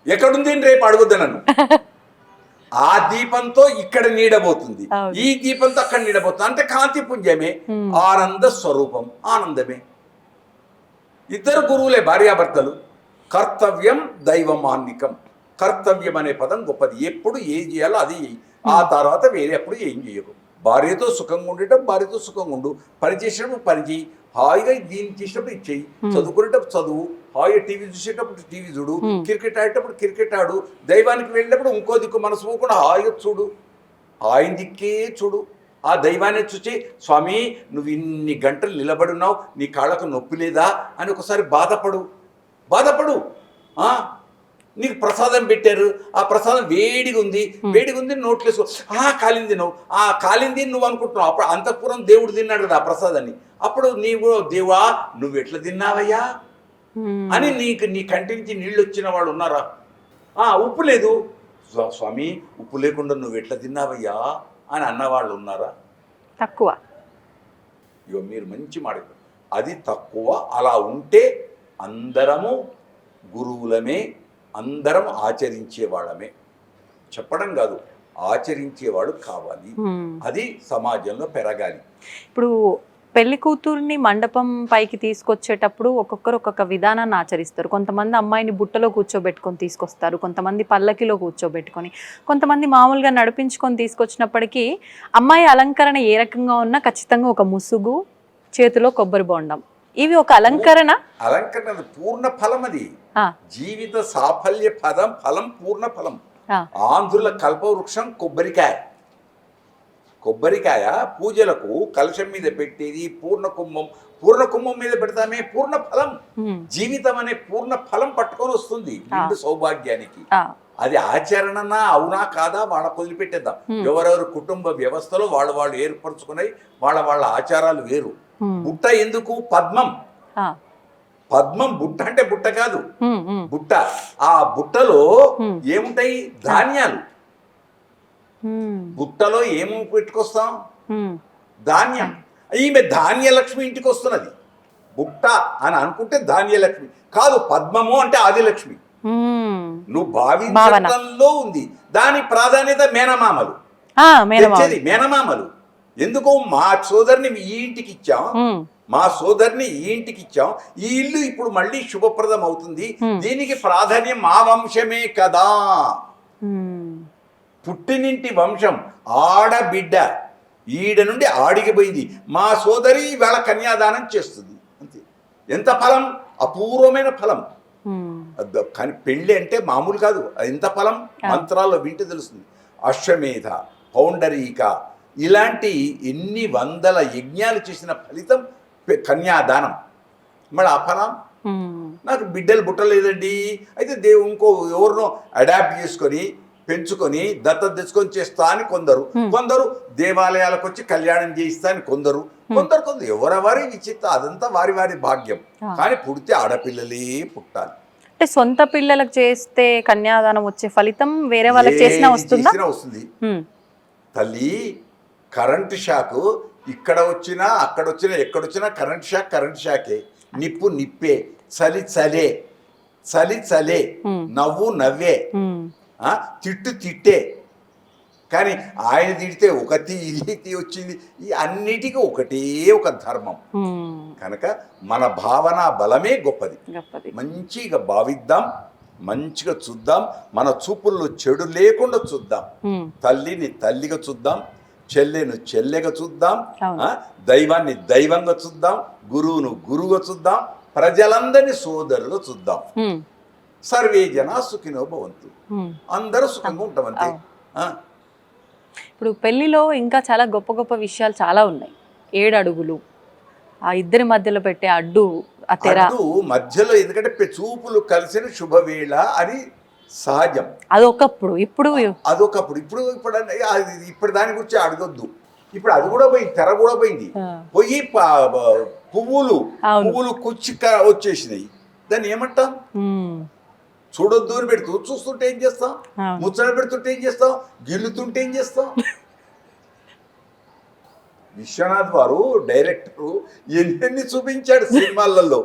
ఎక్కడుంది రేపు అడుగుద్దా నన్ను. ఆ దీపంతో ఇక్కడ నీడబోతుంది, ఈ దీపంతో అక్కడ నీడబోతుంది. అంటే కాంతి పుంజమే, ఆనంద స్వరూపం, ఆనందమే. ఇద్దరు గురువులే భార్యాభర్తలు. కర్తవ్యం దైవమాన్నికం. కర్తవ్యం అనే పదం గొప్పది. ఎప్పుడు ఏం చేయాలో అది చేయి, ఆ తర్వాత వేరే అప్పుడు ఏం చేయకు. భార్యతో సుఖంగా ఉండేటప్పుడు భార్యతో సుఖంగా ఉండు, పని చేసేటప్పుడు పని చేయి, హాయిగా దీన్ని చేసేటప్పుడు ఇది చెయ్యి, చదువుకునేటప్పుడు చదువు, హాయిగా టీవీ చూసేటప్పుడు టీవీ చూడు, క్రికెట్ ఆడేటప్పుడు క్రికెట్ ఆడు, దైవానికి వెళ్ళినప్పుడు ఇంకో దిక్కు మనసు పోకుండా హాయిగా చూడు. ఆయన దిక్కే చూడు. ఆ దైవాన్ని చూసి, స్వామి నువ్వు ఇన్ని గంటలు నిలబడున్నావు, నీ కాళ్ళకు నొప్పి లేదా అని ఒకసారి బాధపడు. నీకు ప్రసాదం పెట్టారు, ఆ ప్రసాదం వేడిగా ఉంది, నోట్లేసుకో, కాలింది నువ్వు అనుకుంటున్నావు. అప్పుడు అంతఃపురం దేవుడు తిన్నాడు కదా ఆ ప్రసాదాన్ని. అప్పుడు నీవు దేవా నువ్వు ఎట్లా తిన్నావయ్యా అని నీ కంటి నుంచి నీళ్ళు వచ్చిన వాళ్ళు ఉన్నారా? ఉప్పు లేదు, స్వామి ఉప్పు లేకుండా నువ్వు ఎట్లా తిన్నావయ్యా అని అన్నవాళ్ళు ఉన్నారా? తక్కువ. ఇగో మీరు మంచి మాట, అది తక్కువ. అలా ఉంటే అందరము గురువులమే, అందరం ఆచరించే వాళ్ళమే. చెప్పడం కాదు, ఆచరించేవాడు కావాలి. అది సమాజంలో పెరగాలి. ఇప్పుడు పెళ్లి కూతుర్ని మండపం పైకి తీసుకొచ్చేటప్పుడు ఒక్కొక్కరు ఒక్కొక్క విధానాన్ని ఆచరిస్తారు. కొంతమంది అమ్మాయిని బుట్టలో కూర్చోబెట్టుకొని తీసుకొస్తారు, కొంతమంది పల్లకిలో కూర్చోబెట్టుకొని, కొంతమంది మామూలుగా నడిపించుకొని తీసుకొచ్చినప్పటికీ అమ్మాయి అలంకరణ ఏ రకంగా ఉన్నా ఖచ్చితంగా ఒక ముసుగు, చేతిలో కొబ్బరి బొండం, ఇవి ఒక అలంకరణ. పూర్ణ ఫలం. అది జీవిత సాఫల్య ఫలం పూర్ణ ఫలం. ఆంధ్రుల కల్పవృక్షం కొబ్బరికాయ పూజలకు కలశం మీద పెట్టేది పూర్ణ కుంభం మీద పెడతామే పూర్ణ ఫలం. జీవితం అనే పూర్ణ ఫలం పట్టుకొని వస్తుంది నిండు సౌభాగ్యానికి. అది ఆచరణనా అవునా కాదా వాళ్ళ వదిలిపెట్టేద్దాం. ఎవరెవరు కుటుంబ వ్యవస్థలో వాళ్ళు ఏర్పరచుకున్నాయి, వాళ్ళ ఆచారాలు వేరు. బుట్ట ఎందుకు? పద్మం బుట్ట అంటే బుట్ట కాదు, బుట్ట. ఆ బుట్టలో ఏముంటాయి? ధాన్యాలు. బుట్టలో ఏమి పెట్టుకొస్తాం? ధాన్యం. ఈమె ధాన్యలక్ష్మి ఇంటికి వస్తున్నది. బుట్ట అని అనుకుంటే ధాన్యలక్ష్మి కాదు, పద్మము అంటే ఆదిలక్ష్మి. నువ్వు భావించడంలో ఉంది. దాని ప్రాధాన్యత మేనమామలు. మేనమామలు ఎందుకు? మా సోదరిని ఈ ఇంటికి ఇచ్చాం, ఈ ఇల్లు ఇప్పుడు మళ్ళీ శుభప్రదం అవుతుంది, దీనికి ప్రాధాన్యం మా వంశమే కదా. పుట్టినింటి వంశం, ఆడబిడ్డ ఈడ నుండి ఆడికి పోయింది, మా సోదరి వేళ కన్యాదానం చేస్తుంది, అంతే. ఎంత ఫలం, అపూర్వమైన ఫలం. కానీ పెళ్ళి అంటే మామూలు కాదు, ఎంత ఫలం మంత్రాల్లో వింటే తెలుస్తుంది. అశ్వమేధ, పౌండరీక ఇలాంటి ఎన్ని వందల యజ్ఞాలు చేసిన ఫలితం కన్యాదానం. మరి ఆ ఫలం నాకు బిడ్డలు బుట్టలేదండి, అయితే ఇంకో ఎవరినో అడాప్ట్ చేసుకొని పెంచుకొని దత్తత తెచ్చుకొని చేస్తా అని కొందరు దేవాలయాలకు వచ్చి కళ్యాణం చేయిస్తా అని కొందరు ఎవరెవరి విచిత్ర, అదంతా వారి భాగ్యం. కానీ పుడితే ఆడపిల్లలే పుట్టాలి. అంటే సొంత పిల్లలకు చేస్తే కన్యాదానం వచ్చే ఫలితం వేరే వాళ్ళకి చేసినా వస్తుంది. తల్లి కరెంటు షాక్ ఇక్కడ వచ్చినా అక్కడ వచ్చినా ఎక్కడొచ్చినా కరెంట్ షాకే. నిప్పే, చలి చలే, నవ్వు నవ్వే, తిట్టే. కానీ ఆయన తిడితే ఒకటి ఇది వచ్చింది. ఈ అన్నిటికీ ఒకటే ఒక ధర్మం. కనుక మన భావన బలమే గొప్పది. మంచిగా భావిద్దాం, మంచిగా చూద్దాం, మన చూపుల్లో చెడు లేకుండా చూద్దాం. తల్లిని తల్లిగా చూద్దాం, చెల్లెను చెల్లెగా చూద్దాం, దైవాన్ని దైవంగా చూద్దాం, గురువును గురువుగా చూద్దాం, ప్రజలందరినీ సోదరులు చూద్దాం. సర్వే జన సుఖినో భవంతు, అందరూ సుఖంగా ఉంటాం అంతే. ఇప్పుడు పెళ్లిలో ఇంకా చాలా గొప్ప గొప్ప విషయాలు చాలా ఉన్నాయి. 7 అడుగులు, ఆ ఇద్దరి మధ్యలో పెట్టే అడ్డు మధ్యలో, ఎందుకంటే చూపులు కలిసిన శుభవేళ అని సహజం. అదొకప్పుడు, ఇప్పుడు దాని గురించి అడగొద్దు. ఇప్పుడు అది కూడా పోయింది, తెర కూడా పోయింది. పోయి పువ్వులు కుచ్చి వచ్చేసినాయి. దాన్ని ఏమంటాం? చూడొద్దు అని పెడుతూ చూస్తుంటే ఏం చేస్తాం? ముచ్చట పెడుతుంటే ఏం చేస్తాం? గిల్లుతుంటే ఏం చేస్తాం? విశ్వనాథ్ వారు డైరెక్టరు ఎన్ని చూపించాడు సినిమాలలో.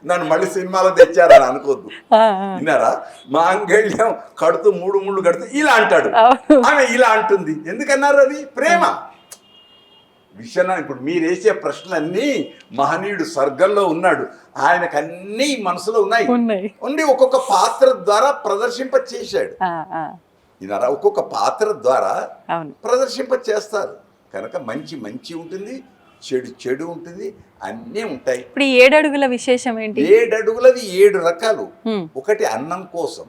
నన్ను మళ్ళీ సినిమాలో తెచ్చారని అనుకోద్దు. విన్నారా? మాంగళ్యం కడుతూ 3 ముళ్ళు కడుతూ ఇలా అంటాడు, ఆమె ఇలా అంటుంది. ఎందుకన్నారు? అది ప్రేమ. విశ్వనాథ్ ఇప్పుడు మీరు వేసే ప్రశ్నలన్నీ, మహనీయుడు స్వర్గంలో ఉన్నాడు, ఆయనకు అన్నీ మనసులో ఉన్నాయి. ఒక్కొక్క పాత్ర ద్వారా ప్రదర్శింప చేశాడు. విన్నారా? ఒక్కొక్క పాత్ర ద్వారా ప్రదర్శింప చేస్తారు. కనుక మంచి ఉంటుంది, చెడు ఉంటుంది, అన్నీ ఉంటాయి. ఇప్పుడు 7 అడుగుల విశేషం ఏంటి? 7 అడుగులది 7 రకాలు. ఒకటి అన్నం కోసం,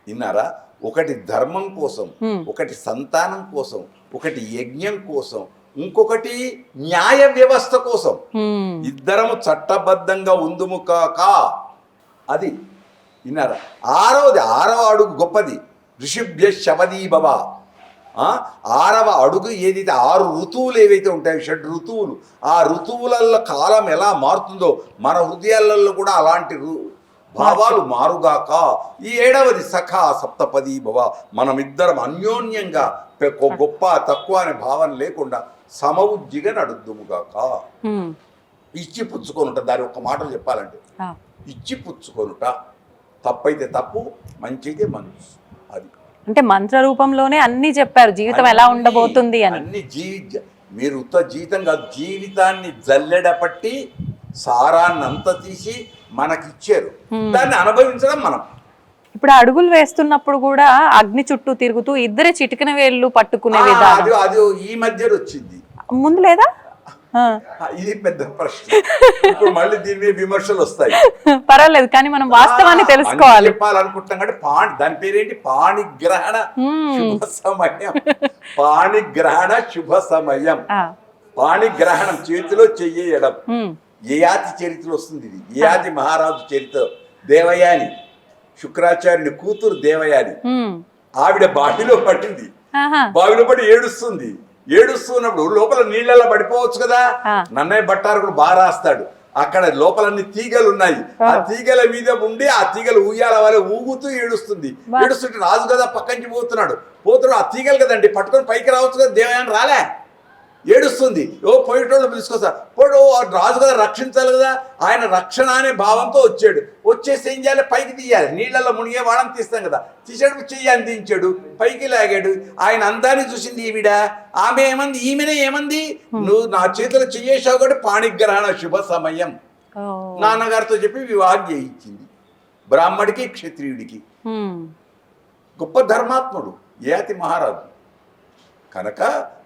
విన్నారా? ఒకటి ధర్మం కోసం, ఒకటి సంతానం కోసం, ఒకటి యజ్ఞం కోసం, ఇంకొకటి న్యాయ వ్యవస్థ కోసం. ఇద్దరము చట్టబద్ధంగా ఉందుము కాక, అది విన్నారా. ఆరవ అడుగు గొప్పది. ఋషిభ్య శబదీభవ. 6వ అడుగు ఏదైతే 6 ఋతువులు ఏవైతే ఉంటాయో, 6 ఋతువులు, ఆ ఋతువులలో కాలం ఎలా మారుతుందో మన హృదయాలలో కూడా అలాంటి భావాలు మారుగాక. ఈ 7వది సఖా సప్తపదీ భవ. మనమిద్దరం అన్యోన్యంగా గొప్ప తక్కువ అనే భావన లేకుండా సమవుజ్జిగా నడుద్దుముగాక. ఇచ్చి పుచ్చుకొనుట, దాని ఒక మాటలు చెప్పాలంటే ఇచ్చి పుచ్చుకొనుట. తప్పైతే తప్పు, మంచి అయితే మంచి. అది అంటే మంత్ర రూపంలోనే అన్ని చెప్పారు, జీవితం ఎలా ఉండబోతుంది అని. అన్ని మీరు ఉత్త జీవితం కాదు, జీవితాన్ని జల్లెడపట్టి సారాన్నంతా తీసి మనకిచ్చారు, దాన్ని అనుభవించడం మనం. ఇప్పుడు అడుగులు వేస్తున్నప్పుడు కూడా అగ్ని చుట్టూ తిరుగుతూ ఇద్దరే చిటికిన వేళ్ళు పట్టుకునే విధానం అది ఈ మధ్య వచ్చింది, ముందు లేదా? ఇది పెద్ద ప్రశ్న. ఇప్పుడు మళ్ళీ దీని మీద విమర్శలు వస్తాయి. పర్వాలేదు, కానీ మనం వాస్తవాన్ని తెలుసుకోవాలి. చెప్పాలనుకుంటున్నాం అంటే దాని పేరేంటి, పాణిగ్రహణ శుభ సమయం. పాణిగ్రహణ శుభ సమయం. పాణిగ్రహణం, చేతిలో చెయ్యడం. యయాతి చరిత్రలో వస్తుంది ఇది. యయాతి మహారాజు చరిత్ర. దేవయాని, శుక్రాచార్యుని కూతురు దేవయాని, ఆవిడ బావిలో పట్టింది. బావిలో పడి ఏడుస్తుంది. ఏడుస్తున్నప్పుడు లోపల నీళ్ళల్లో పడిపోవచ్చు కదా. నన్నయ్య భట్టారకుడు బాగా రాస్తాడు, అక్కడ లోపలన్ని తీగలు ఉన్నాయి, ఆ తీగల మీద ఉండి ఆ తీగలు ఊయాల వల్ల ఊగుతూ ఏడుస్తుంది. ఏడుస్తుంటే రాజు కదా పక్కనికి పోతున్నాడు, ఆ తీగలు కదండి పట్టుకొని పైకి రావచ్చు కదా. దేవయాని రాలే, ఏడుస్తుంది. పోయేటోళ్ళు తీసుకొస్తారు. పోడు రాజు కదా రక్షించాలి కదా, ఆయన రక్షణ అనే భావంతో వచ్చాడు. వచ్చేసి ఏం చేయాలి, పైకి తీయాలి. నీళ్ళల్లో మునిగే వాళ్ళని తీస్తాం కదా, తీసాడు, చెయ్యి అందించాడు, పైకి లాగాడు. ఆయన అందాన్ని చూసింది ఈవిడ. ఆమె ఏమంది, ఈమెనే ఏమంది, నువ్వు నా చేతిలో చెయ్యేసావు కాబట్టి పాణిగ్రహణ శుభ సమయం. నాన్నగారితో చెప్పి వివాహం చేయించింది. బ్రాహ్మడికి క్షత్రియుడికి. గొప్ప ధర్మాత్ముడు యయాతి మహారాజు కనుక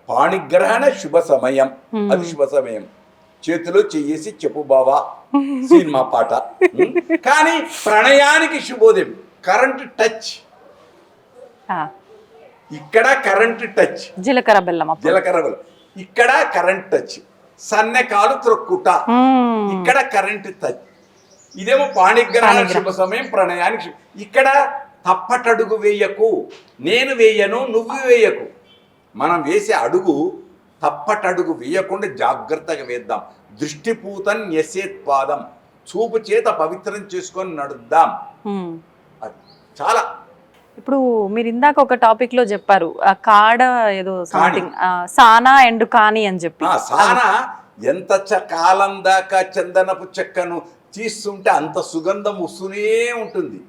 పాణిగ్రహణ శుభ సమయం, అది శుభ సమయం. చేతిలో చెయ్యేసి చెప్పు బావా సినిమా పాట. కానీ ప్రణయానికి శుభోదయం. కరెంట్ టచ్, ఇక్కడ కరెంట్ టచ్, జీలకర్ర బెల్లం, ఇక్కడ కరెంట్ టచ్. సన్నె కాలు త్రొక్కుట, ఇక్కడ కరెంట్ టచ్. ఇదేమో పాణిగ్రహణ శుభ సమయం, ప్రణయానికి. ఇక్కడ తప్పటడుగు వేయకు, నేను వేయను నువ్వు వేయకు. మనం వేసే అడుగు తప్పటడుగు వేయకుండా జాగ్రత్తగా వేద్దాం. దృష్టిపూతం యసేత్పాదం, చూపు చేత పవిత్రం చేసుకొని నడుద్దాం. అది చాలా. ఇప్పుడు మీరు ఇందాక ఒక టాపిక్ లో చెప్పారు, కాడ ఏదో సంథింగ్ సానా అండ్ కాని అని చెప్పి. సానా ఎంత కాలం దాకా చందనపు చెక్కను తీస్తుంటే అంత సుగంధం వస్తూనే ఉంటుంది.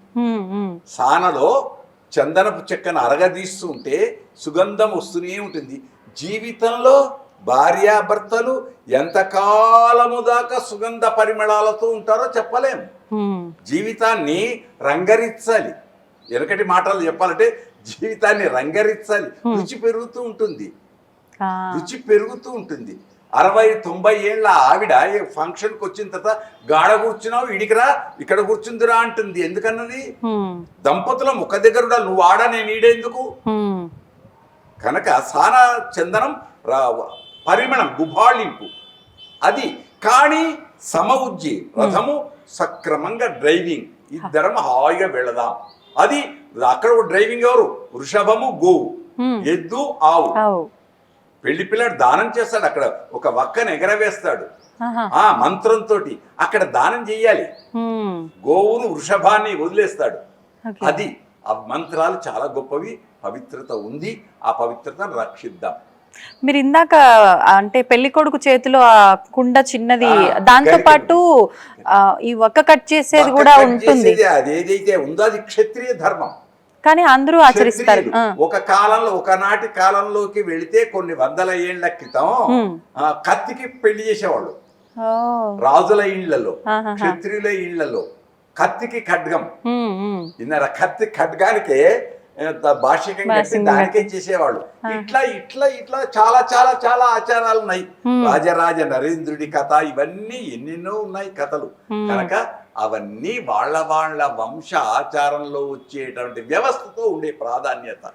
సానలో చందనపు చెక్కను అరగదీస్తుంటే సుగంధం వస్తూనే ఉంటుంది. జీవితంలో భార్యాభర్తలు ఎంతకాలము దాకా సుగంధ పరిమళాలతో ఉంటారో చెప్పలేము. జీవితాన్ని రంగరించాలి. వెనకటి మాటలు చెప్పాలంటే జీవితాన్ని రంగరించాలి. రుచి పెరుగుతూ ఉంటుంది, రుచి పెరుగుతూ ఉంటుంది. 60-90 ఏళ్ళ ఆవిడ ఫంక్షన్కి వచ్చిన తర్వాత గాఢ కూర్చున్నావు, ఇడికిరా ఇక్కడ కూర్చుందిరా అంటుంది. ఎందుకన్నది, దంపతులం ఒక దగ్గర నువ్వు ఆడ నేను ఈడేందుకు. కనుక సానా చందనం పరిమళం, గుబాళింపు అది. కానీ సమవుజ్జి, రథము సక్రమంగా డ్రైవింగ్, ఇద్దరం హాయిగా వెళదాం. అది అక్కడ డ్రైవింగ్ ఎవరు, వృషభము గోవు, ఎద్దు ఆవు. పెళ్లి పిల్లాడు దానం చేస్తాడు, అక్కడ ఒక వక్కను ఎగరవేస్తాడు ఆ మంత్రంతో. అక్కడ దానం చెయ్యాలి. గోవును వృషభాన్ని వదిలేస్తాడు. అది ఆ మంత్రాలు చాలా గొప్పవి. పవిత్రత ఉంది, ఆ పవిత్రతను రక్షిద్దాం. మీరు ఇందాక అంటే పెళ్లి కొడుకు చేతిలో ఆ కుండ చిన్నది, దాంతో పాటు ఈ వక్క కట్ చేసేది కూడా ఉంటుంది. అదేదైతే ఉందో అది క్షత్రియ ధర్మం, కానీ అందరూ ఆచరిస్తారు. ఒక కాలంలో, ఒకనాటి కాలంలోకి వెళితే కొన్ని వందల ఏళ్ల క్రితం కత్తికి పెళ్లి చేసేవాళ్ళు. రాజుల ఇళ్లలో, క్షత్రియుల ఇళ్లలో కత్తికి ఖడ్గం విన్నారా, కత్తి ఖడ్గానికే భాషికంగా దానికే చేసేవాళ్ళు. ఇట్లా ఇట్లా ఇట్లా చాలా చాలా చాలా ఆచారాలు ఉన్నాయి. రాజరాజ నరేంద్రుడి కథ, ఇవన్నీ ఎన్నెన్నో ఉన్నాయి కథలు. కనుక అవన్నీ వాళ్ళ వాళ్ళ వంశ ఆచారంలో వచ్చేటువంటి వ్యవస్థతో ఉండే ప్రాధాన్యత.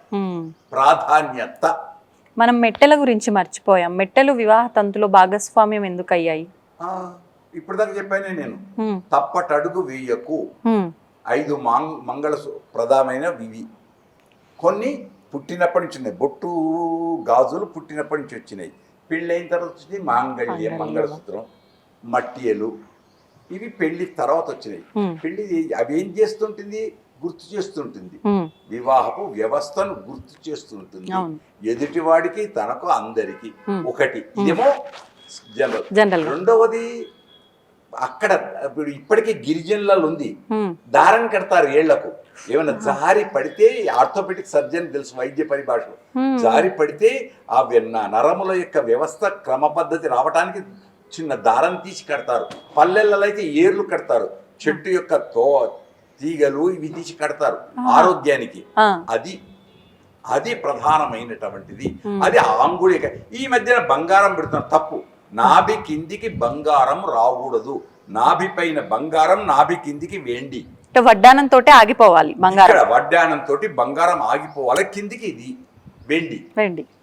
మనం మెట్టెల గురించి మర్చిపోయాం. మెట్టెలు వివాహ తంతులో భాగస్వామ్యం ఎందుకు అయ్యాయి? ఇప్పుడు దాకా చెప్పానే నేను, తప్పటడుగు వేయకు, 5 మంగళప్రదమైన ఇవి. కొన్ని పుట్టినప్పటి నుంచి ఉన్నాయి, బొట్టు గాజులు పుట్టినప్పటి నుంచి వచ్చినాయి, పెళ్ళైన తర్వాత వచ్చినాయి మాంగళ్యం, మంగళసూత్రం, మట్టియలు, ఇవి పెళ్లి తర్వాత వచ్చినాయి. పెళ్లి అవి ఏం చేస్తుంటుంది? గుర్తు చేస్తుంటుంది, వివాహపు వ్యవస్థను గుర్తు చేస్తుంటుంది, ఎదుటివాడికి తనకు అందరికి. ఒకటి ఇదేమో జనరల్. రెండవది అక్కడ ఇప్పుడు ఇప్పటికీ గిరిజనులలో ఉంది, దారం కడతారు ఏళ్లకు. ఏమైనా జారి పడితే, ఆర్థోపెడిక్ సర్జన్ తెలుసు వైద్య పరిభాషలో, జారి పడితే ఆ నరముల యొక్క వ్యవస్థ క్రమ పద్ధతి రావటానికి చిన్న దారం తీసి కడతారు. పల్లెలలో అయితే ఏర్లు కడతారు, చెట్టు యొక్క తీగలు ఇవి తీసి కడతారు ఆరోగ్యానికి. అది ప్రధానమైనటువంటిది. అది ఆంగుళిక. ఈ మధ్యన బంగారం పెడుతున్నారు, తప్పు. నాభి కిందికి బంగారం రాకూడదు, నాభి పైన బంగారం, నాభి కిందికి వెండి. వడ్డానం తోటి ఆగిపోవాలి బంగారం, వడ్డానం తోటి బంగారం ఆగిపోవాలి, కిందికి ఇది వెండి,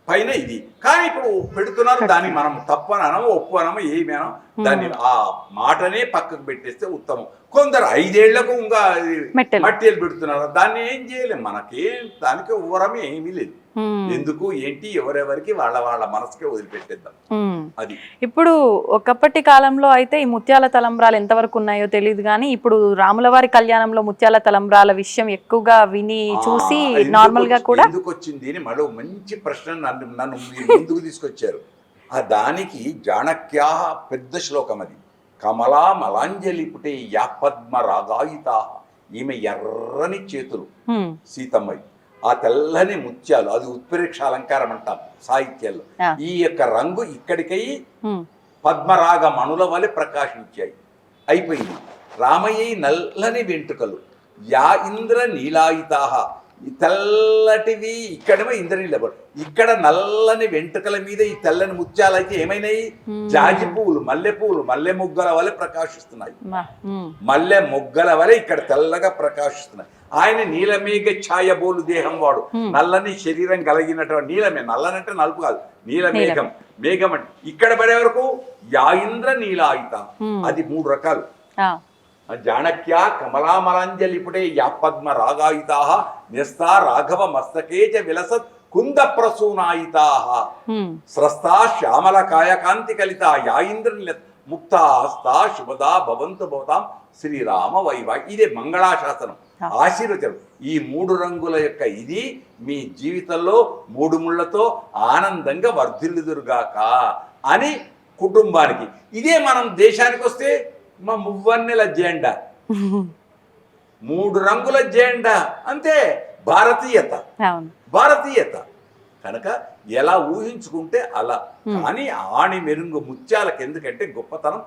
పైన ఇది. కానీ ఇప్పుడు పెడుతున్నారు, దాన్ని మనం తప్పు అని అనము, ఒప్పు అనము, ఏమి అనము, దాన్ని ఆ మాటనే పక్కకు పెట్టేస్తే ఉత్తమం. కొందరు 5 ఏళ్లకు ఇంకా మట్టిలు పెడుతున్నారు, దాన్ని ఏం చేయలేం, మనకేం దానికి ఊరమే ఏమీ లేదు. ఎందుకు ఏంటి ఎవరెవరికి వాళ్ళ వాళ్ళ మనసుకే వదిలిపెట్టేద్దాం. అది ఇప్పుడు ఒకప్పటి కాలంలో అయితే ఈ ముత్యాల తలంబ్రాలు ఎంతవరకు ఉన్నాయో తెలియదు, కానీ ఇప్పుడు రాములవారి కళ్యాణంలో ముత్యాల తలంబ్రాల విషయం ఎక్కువగా విని చూసి నార్మల్ గా కూడా ఎందుకు వచ్చింది అని మరో మంచి ప్రశ్న నన్ను ముందుకు తీసుకొచ్చారు. ఆ దానికి జానక్యా పెద్ద శ్లోకం అది. కమలా మలాంజలి పుటే యా పద్మ రాగాయితా, ఈమె ఎర్రని చేతులు సీతమ్మవి, ఆ తెల్లని ముత్యాలు, అది ఉత్ప్రేక్ష అలంకారం అంటాం సాహిత్యాల్లో. ఈ యొక్క రంగు ఇక్కడికై పద్మరాగ మణుల వలె ప్రకాశించాయి. అయిపోయింది. రామయ్య నల్లని వెంట్రుకలు, యా ఇంద్ర నీలాయితాహ, ఈ తెల్లటివి ఇక్కడేమో ఇంద్రనీళ్ళ, ఇక్కడ నల్లని వెంట్రుకల మీద ఈ తెల్లని ముత్యాలు అయితే ఏమైనాయి? జాజి పువ్వులు, మల్లె పువ్వులు, మల్లె మొగ్గల వలె ప్రకాశిస్తున్నాయి. మల్లె మొగ్గల వలె ఇక్కడ తెల్లగా ప్రకాశిస్తున్నాయి. ఆయన నీలమేఘ ఛాయబోలు దేహం వాడు, నల్లని శరీరం కలిగినటువంటి నీలమే, నల్లనంటే నలుపు కాదు, నీలమేఘం, మేఘం అంటే ఇక్కడ పడే వరకు యా ఇంద్ర నీలాయిత, అది 3 రకాలు. జానక్య కమలామలాంజలి పుటే యా పద్మ రాగాయితా, న్యస్తా రాఘవ మస్తకేచ విలసత్ కుంద ప్రసూనాయితా, స్రస్తా శ్యామల కాయకాంతి కలిత యా ఇంద్ర ముక్తా హస్తా శుభదా భవంతు భవతాం శ్రీరామ వైవ. ఇదే మంగళాశాసనం, ఆశీర్వచనం. ఈ 3 రంగుల యొక్క ఇది మీ జీవితంలో 3 ముళ్ళతో ఆనందంగా వర్ధిల్లుదురుగాక అని కుటుంబానికి. ఇదే మనం దేశానికి వస్తే మా మువ్వన్నెల జెండా, 3 రంగుల జెండా, అంతే. భారతీయత కనుక ఎలా ఊహించుకుంటే అలా. కానీ ఆణి మెరుంగు ముత్యాలకు ఎందుకంటే గొప్పతనం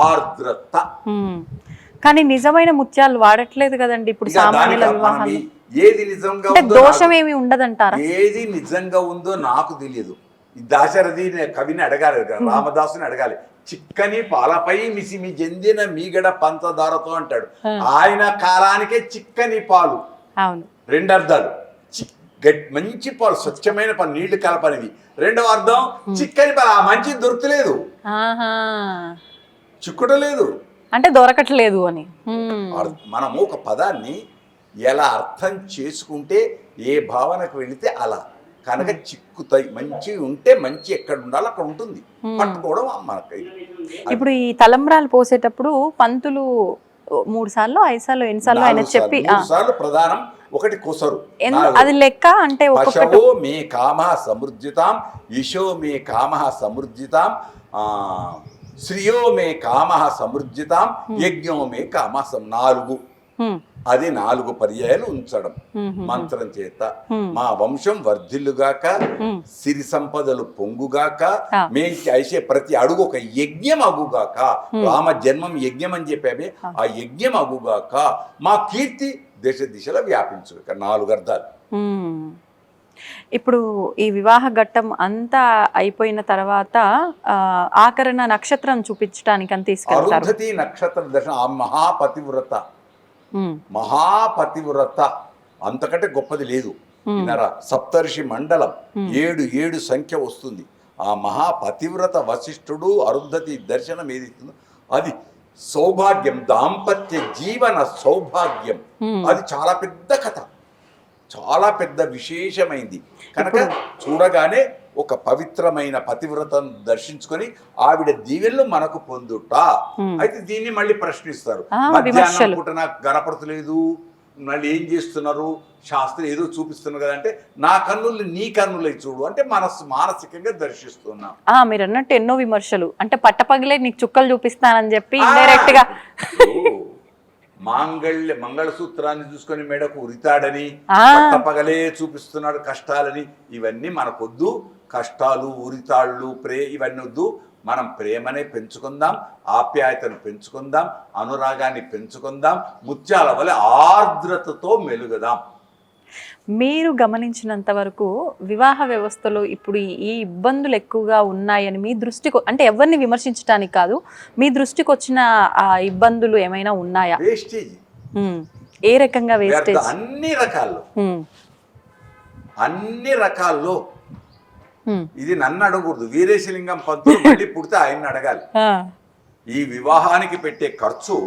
ఆర్ద్రత. కానీ నిజమైన ముత్యాలు వాడట్లేదు కదండి ఇప్పుడు సామాన్యుల వివాహాలు. ఏది నిజంగా దోషం ఏమి ఉండదంటారా? ఏది నిజంగా ఉందో నాకు తెలియదు. ఈ దాశరథి కవిని అడగాలి, రామదాసుని అడగాలి. చిక్కని పాలపై మిసిమి చెందిన మీగడ పంచదారతో అంటాడు. ఆయన కాలానికే చిక్కని పాలు, 2 అర్థాలు. మంచి పాలు, స్వచ్ఛమైన పాలు, నీళ్లు కలపనివి. 2వ అర్థం చిక్కని పాలు, ఆ మంచి దొరకలేదు, చిక్కుటలేదు అంటే దొరకట్లేదు అని. మనము ఒక పదాన్ని ఎలా అర్థం చేసుకుంటే ఏ భావనకు వెళితే అలా కనుక చిక్కుతాయి. మంచి ఉంటే మంచి ఎక్కడ ఉండాలో అక్కడ ఉంటుంది, పట్టుకోవడం మనకు. ఇప్పుడు ఈ తలంబ్రాలు పోసేటప్పుడు పంతులు 3 సార్లు 5 సార్లు ఎన్నిసార్లు ఆయన చెప్పి 3 సార్లు ప్రధానం, ఒకటి కొసరు. అది లెక్క అంటే పశవో మే కామః సమృద్ధితాం, యశో మే కామః సమృద్ధితాం, శ్రియో మే కామః సమృద్ధితాం, యజ్ఞో మే కామః 4. అది 4 పర్యాయాలు ఉంచడం మంత్రం చేత. మా వంశం వర్ధిల్లుగాక, సిరి సంపదలు పొంగుగాక, మేము చేసే ప్రతి అడుగు ఒక యజ్ఞం అగుగాక. రామ జన్మం యజ్ఞం అని చెప్పామే, ఆ యజ్ఞం అగుగాక. మా కీర్తి దేశ దిశలో వ్యాపించుగాక. 4 అర్థాలు. ఇప్పుడు ఈ వివాహ ఘట్టం అంతా అయిపోయిన తర్వాత ఆకరణ నక్షత్రం చూపించడానికి అని తీసుకెళ్తారు. అరుంధతి నక్షత్ర దర్శనం, ఆ మహాపతివ్రత, మహాపతివ్రత అంతకంటే గొప్పది లేదు. విన్నారా? సప్తర్షి మండలం 7 సంఖ్య వస్తుంది. ఆ మహాపతివ్రత వశిష్ఠుడు అరుంధతి దర్శనం ఏదైతుందో అది సౌభాగ్యం, దాంపత్య జీవన సౌభాగ్యం. అది చాలా పెద్ద కథ, చాలా పెద్ద విశేషమైంది. కనుక చూడగానే ఒక పవిత్రమైన పతివ్రతను దర్శించుకొని ఆవిడ దీవెనలు మనకు పొందుట. అయితే దీన్ని మళ్ళీ ప్రశ్నిస్తారు, మధ్యాహ్నం పూట నాకు కనపడతలేదు, మళ్ళీ ఏం చేస్తున్నారు, శాస్త్రం ఏదో చూపిస్తున్నారు కదా అంటే, నా కన్నులు నీ కన్నులై చూడు అంటే మానసికంగా దర్శిస్తున్నాం. మీరు అన్నట్టు ఎన్నో విమర్శలు, అంటే పట్టపగిలే నీకు చుక్కలు చూపిస్తానని చెప్పి ఇండైరెక్ట్ గా మంగళసూత్రాన్ని చూసుకొని మెడకు ఉరితాడని, పగలే చూపిస్తున్నాడు కష్టాలని. ఇవన్నీ మనకొద్దు. కష్టాలు, ఉరితాళ్ళు, ఇవన్నీ వద్దు. మనం ప్రేమనే పెంచుకుందాం, ఆప్యాయతను పెంచుకుందాం, అనురాగాన్ని పెంచుకుందాం, ముత్యాల వలె ఆర్ద్రతతో మెలుగుదాం. మీరు గమనించినంత వరకు వివాహ వ్యవస్థలో ఇప్పుడు ఈ ఇబ్బందులు ఎక్కువగా ఉన్నాయని మీ దృష్టికి, అంటే ఎవరిని విమర్శించడానికి కాదు, మీ దృష్టికి వచ్చిన ఆ ఇబ్బందులు ఏమైనా ఉన్నాయా? వేస్టేజ్. ఏ రకంగా వేస్టేజ్? అన్ని రకాల్లో. ఇది నన్ను అడగకూడదు, వీరేశలింగం పంతులు మళ్ళీ పుడితే ఆయన్ని అడగాలి. ఈ వివాహానికి పెట్టే ఖర్చు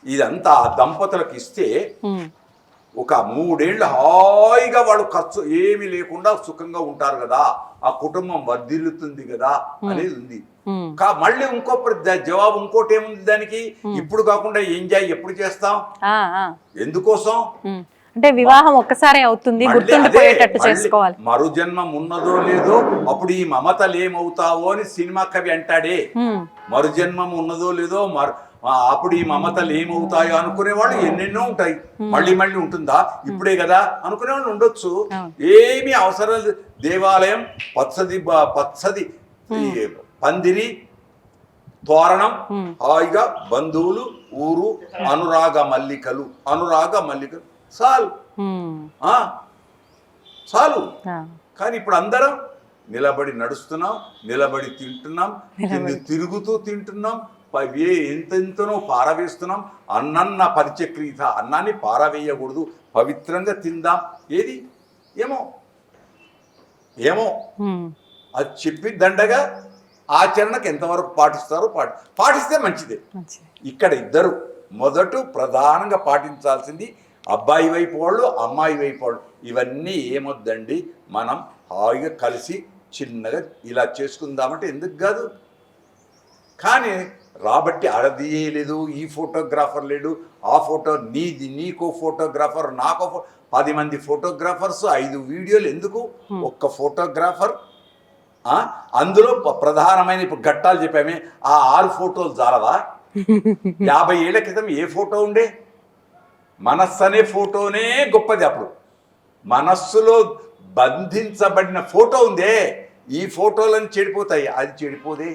ఇదంతా ఆ దంపతులకు ఇస్తే ఒక 3 ఏళ్ళు హాయిగా వాళ్ళు ఖర్చు ఏమీ లేకుండా సుఖంగా ఉంటారు కదా, ఆ కుటుంబం వర్ధిల్లుతుంది కదా అనేది ఉంది. మళ్ళీ ఇంకో జవాబు ఇంకోటి ఏముంది దానికి, ఇప్పుడు కాకుండా ఎంజాయ్ ఎప్పుడు చేస్తాం, ఎందుకోసం అంటే వివాహం ఒక్కసారి అవుతుంది, గుర్తుండిపోయేటట్టు చేసుకోవాలి. మరు జన్మం ఉన్నదో లేదో అప్పుడు ఈ మమతలు ఏమవుతావో అని సినిమా కవి అంటాడే. మరు జన్మం ఉన్నదో లేదో అప్పుడు ఈ మమతలు ఏమవుతాయో అనుకునేవాళ్ళు ఎన్నెన్నో ఉంటాయి. మళ్ళీ ఉంటుందా, ఇప్పుడే కదా అనుకునేవాళ్ళు ఉండొచ్చు. ఏమీ అవసరం లేదు. దేవాలయం, పచ్చది పందిరి, తోరణం, హాయిగా బంధువులు, ఊరు, అనురాగ మల్లికలు చాలు. కానీ ఇప్పుడు అందరం నిలబడి నడుస్తున్నాం, నిలబడి తింటున్నాం, తిరుగుతూ తింటున్నాం, ఎంతెంతనో పారవేస్తున్నాం. అన్నన్న పరిచక్రీత, అన్నాన్ని పారవేయకూడదు, పవిత్రంగా తిందాం. ఏది ఏమో అది చెప్పి దండగా ఆచరణకు ఎంతవరకు పాటిస్తారో పాటిస్తే మంచిదే. ఇక్కడ ఇద్దరు మొదట ప్రధానంగా పాటించాల్సింది అబ్బాయి వైపు వాళ్ళు, అమ్మాయి వైపు వాళ్ళు. ఇవన్నీ ఏమొద్దండి, మనం హాయిగా కలిసి చిన్నగా ఇలా చేసుకుందామంటే ఎందుకు కాదు. కానీ రాబట్టి అడదియే లేదు, ఈ ఫోటోగ్రాఫర్ లేడు, ఆ ఫోటో నీకో ఫోటోగ్రాఫర్, నాకో 10 మంది ఫోటోగ్రాఫర్స్, 5 వీడియోలు ఎందుకు, ఒక్క ఫోటోగ్రాఫర్. అందులో ప్రధానమైన ఇప్పుడు ఘట్టాలు చెప్పామే, ఆ 6 ఫోటోలు చాలవా? 50 ఏళ్ల క్రితం ఏ ఫోటో ఉండే? మనస్సు అనే ఫోటోనే గొప్పది. అప్పుడు మనస్సులో బంధించబడిన ఫోటో ఉందే, ఈ ఫోటోలను చెడిపోతాయి, అది చెడిపోదే.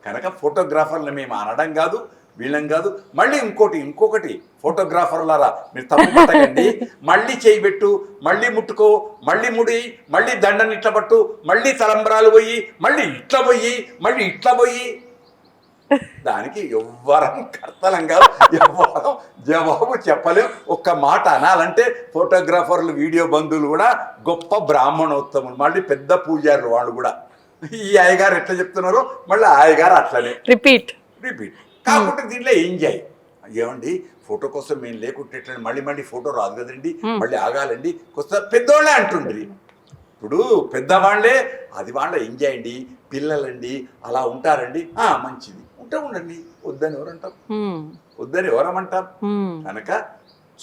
కనుక ఫోటోగ్రాఫర్లు మేము అనడం కాదు, వీళ్ళం కాదు. మళ్ళీ ఇంకొకటి ఫోటోగ్రాఫర్లారా మీరు తప్పు పట్టకండి. మళ్ళీ చేయబెట్టు, మళ్ళీ ముట్టుకో, మళ్ళీ ముడి, మళ్ళీ దండని ఇట్లా పట్టు, మళ్ళీ తలంబరాలు పోయి, మళ్ళీ ఇట్లా పోయి దానికి ఎవ్వరం కర్తలంగా ఎవ్వరం జవాబు చెప్పలేం. ఒక్క మాట అనాలంటే ఫోటోగ్రాఫర్లు, వీడియో బంధువులు కూడా గొప్ప బ్రాహ్మణోత్తములు, మళ్ళీ పెద్ద పూజారులు వాళ్ళు కూడా. ఈ అయ్యగారు ఎట్లా చెప్తున్నారో మళ్ళీ అయ్యగారు అట్లనే రిపీట్. కాకుంటే దీంట్లో ఎంజాయ్. ఏమండి ఫోటో కోసం మేము లేకుంటే ఎట్లా, మళ్ళీ ఫోటో రాదు కదండి, మళ్ళీ ఆగాలండి, కొత్త పెద్దోళ్ళే అంటుండ్రి. ఇప్పుడు పెద్దవాళ్లే అది వాళ్ళ ఎంజాయ్ అండి, పిల్లలండి అలా ఉంటారండి, మంచిది ఉంటే ఉండండి, వద్దని ఎవరమంటాం. కనుక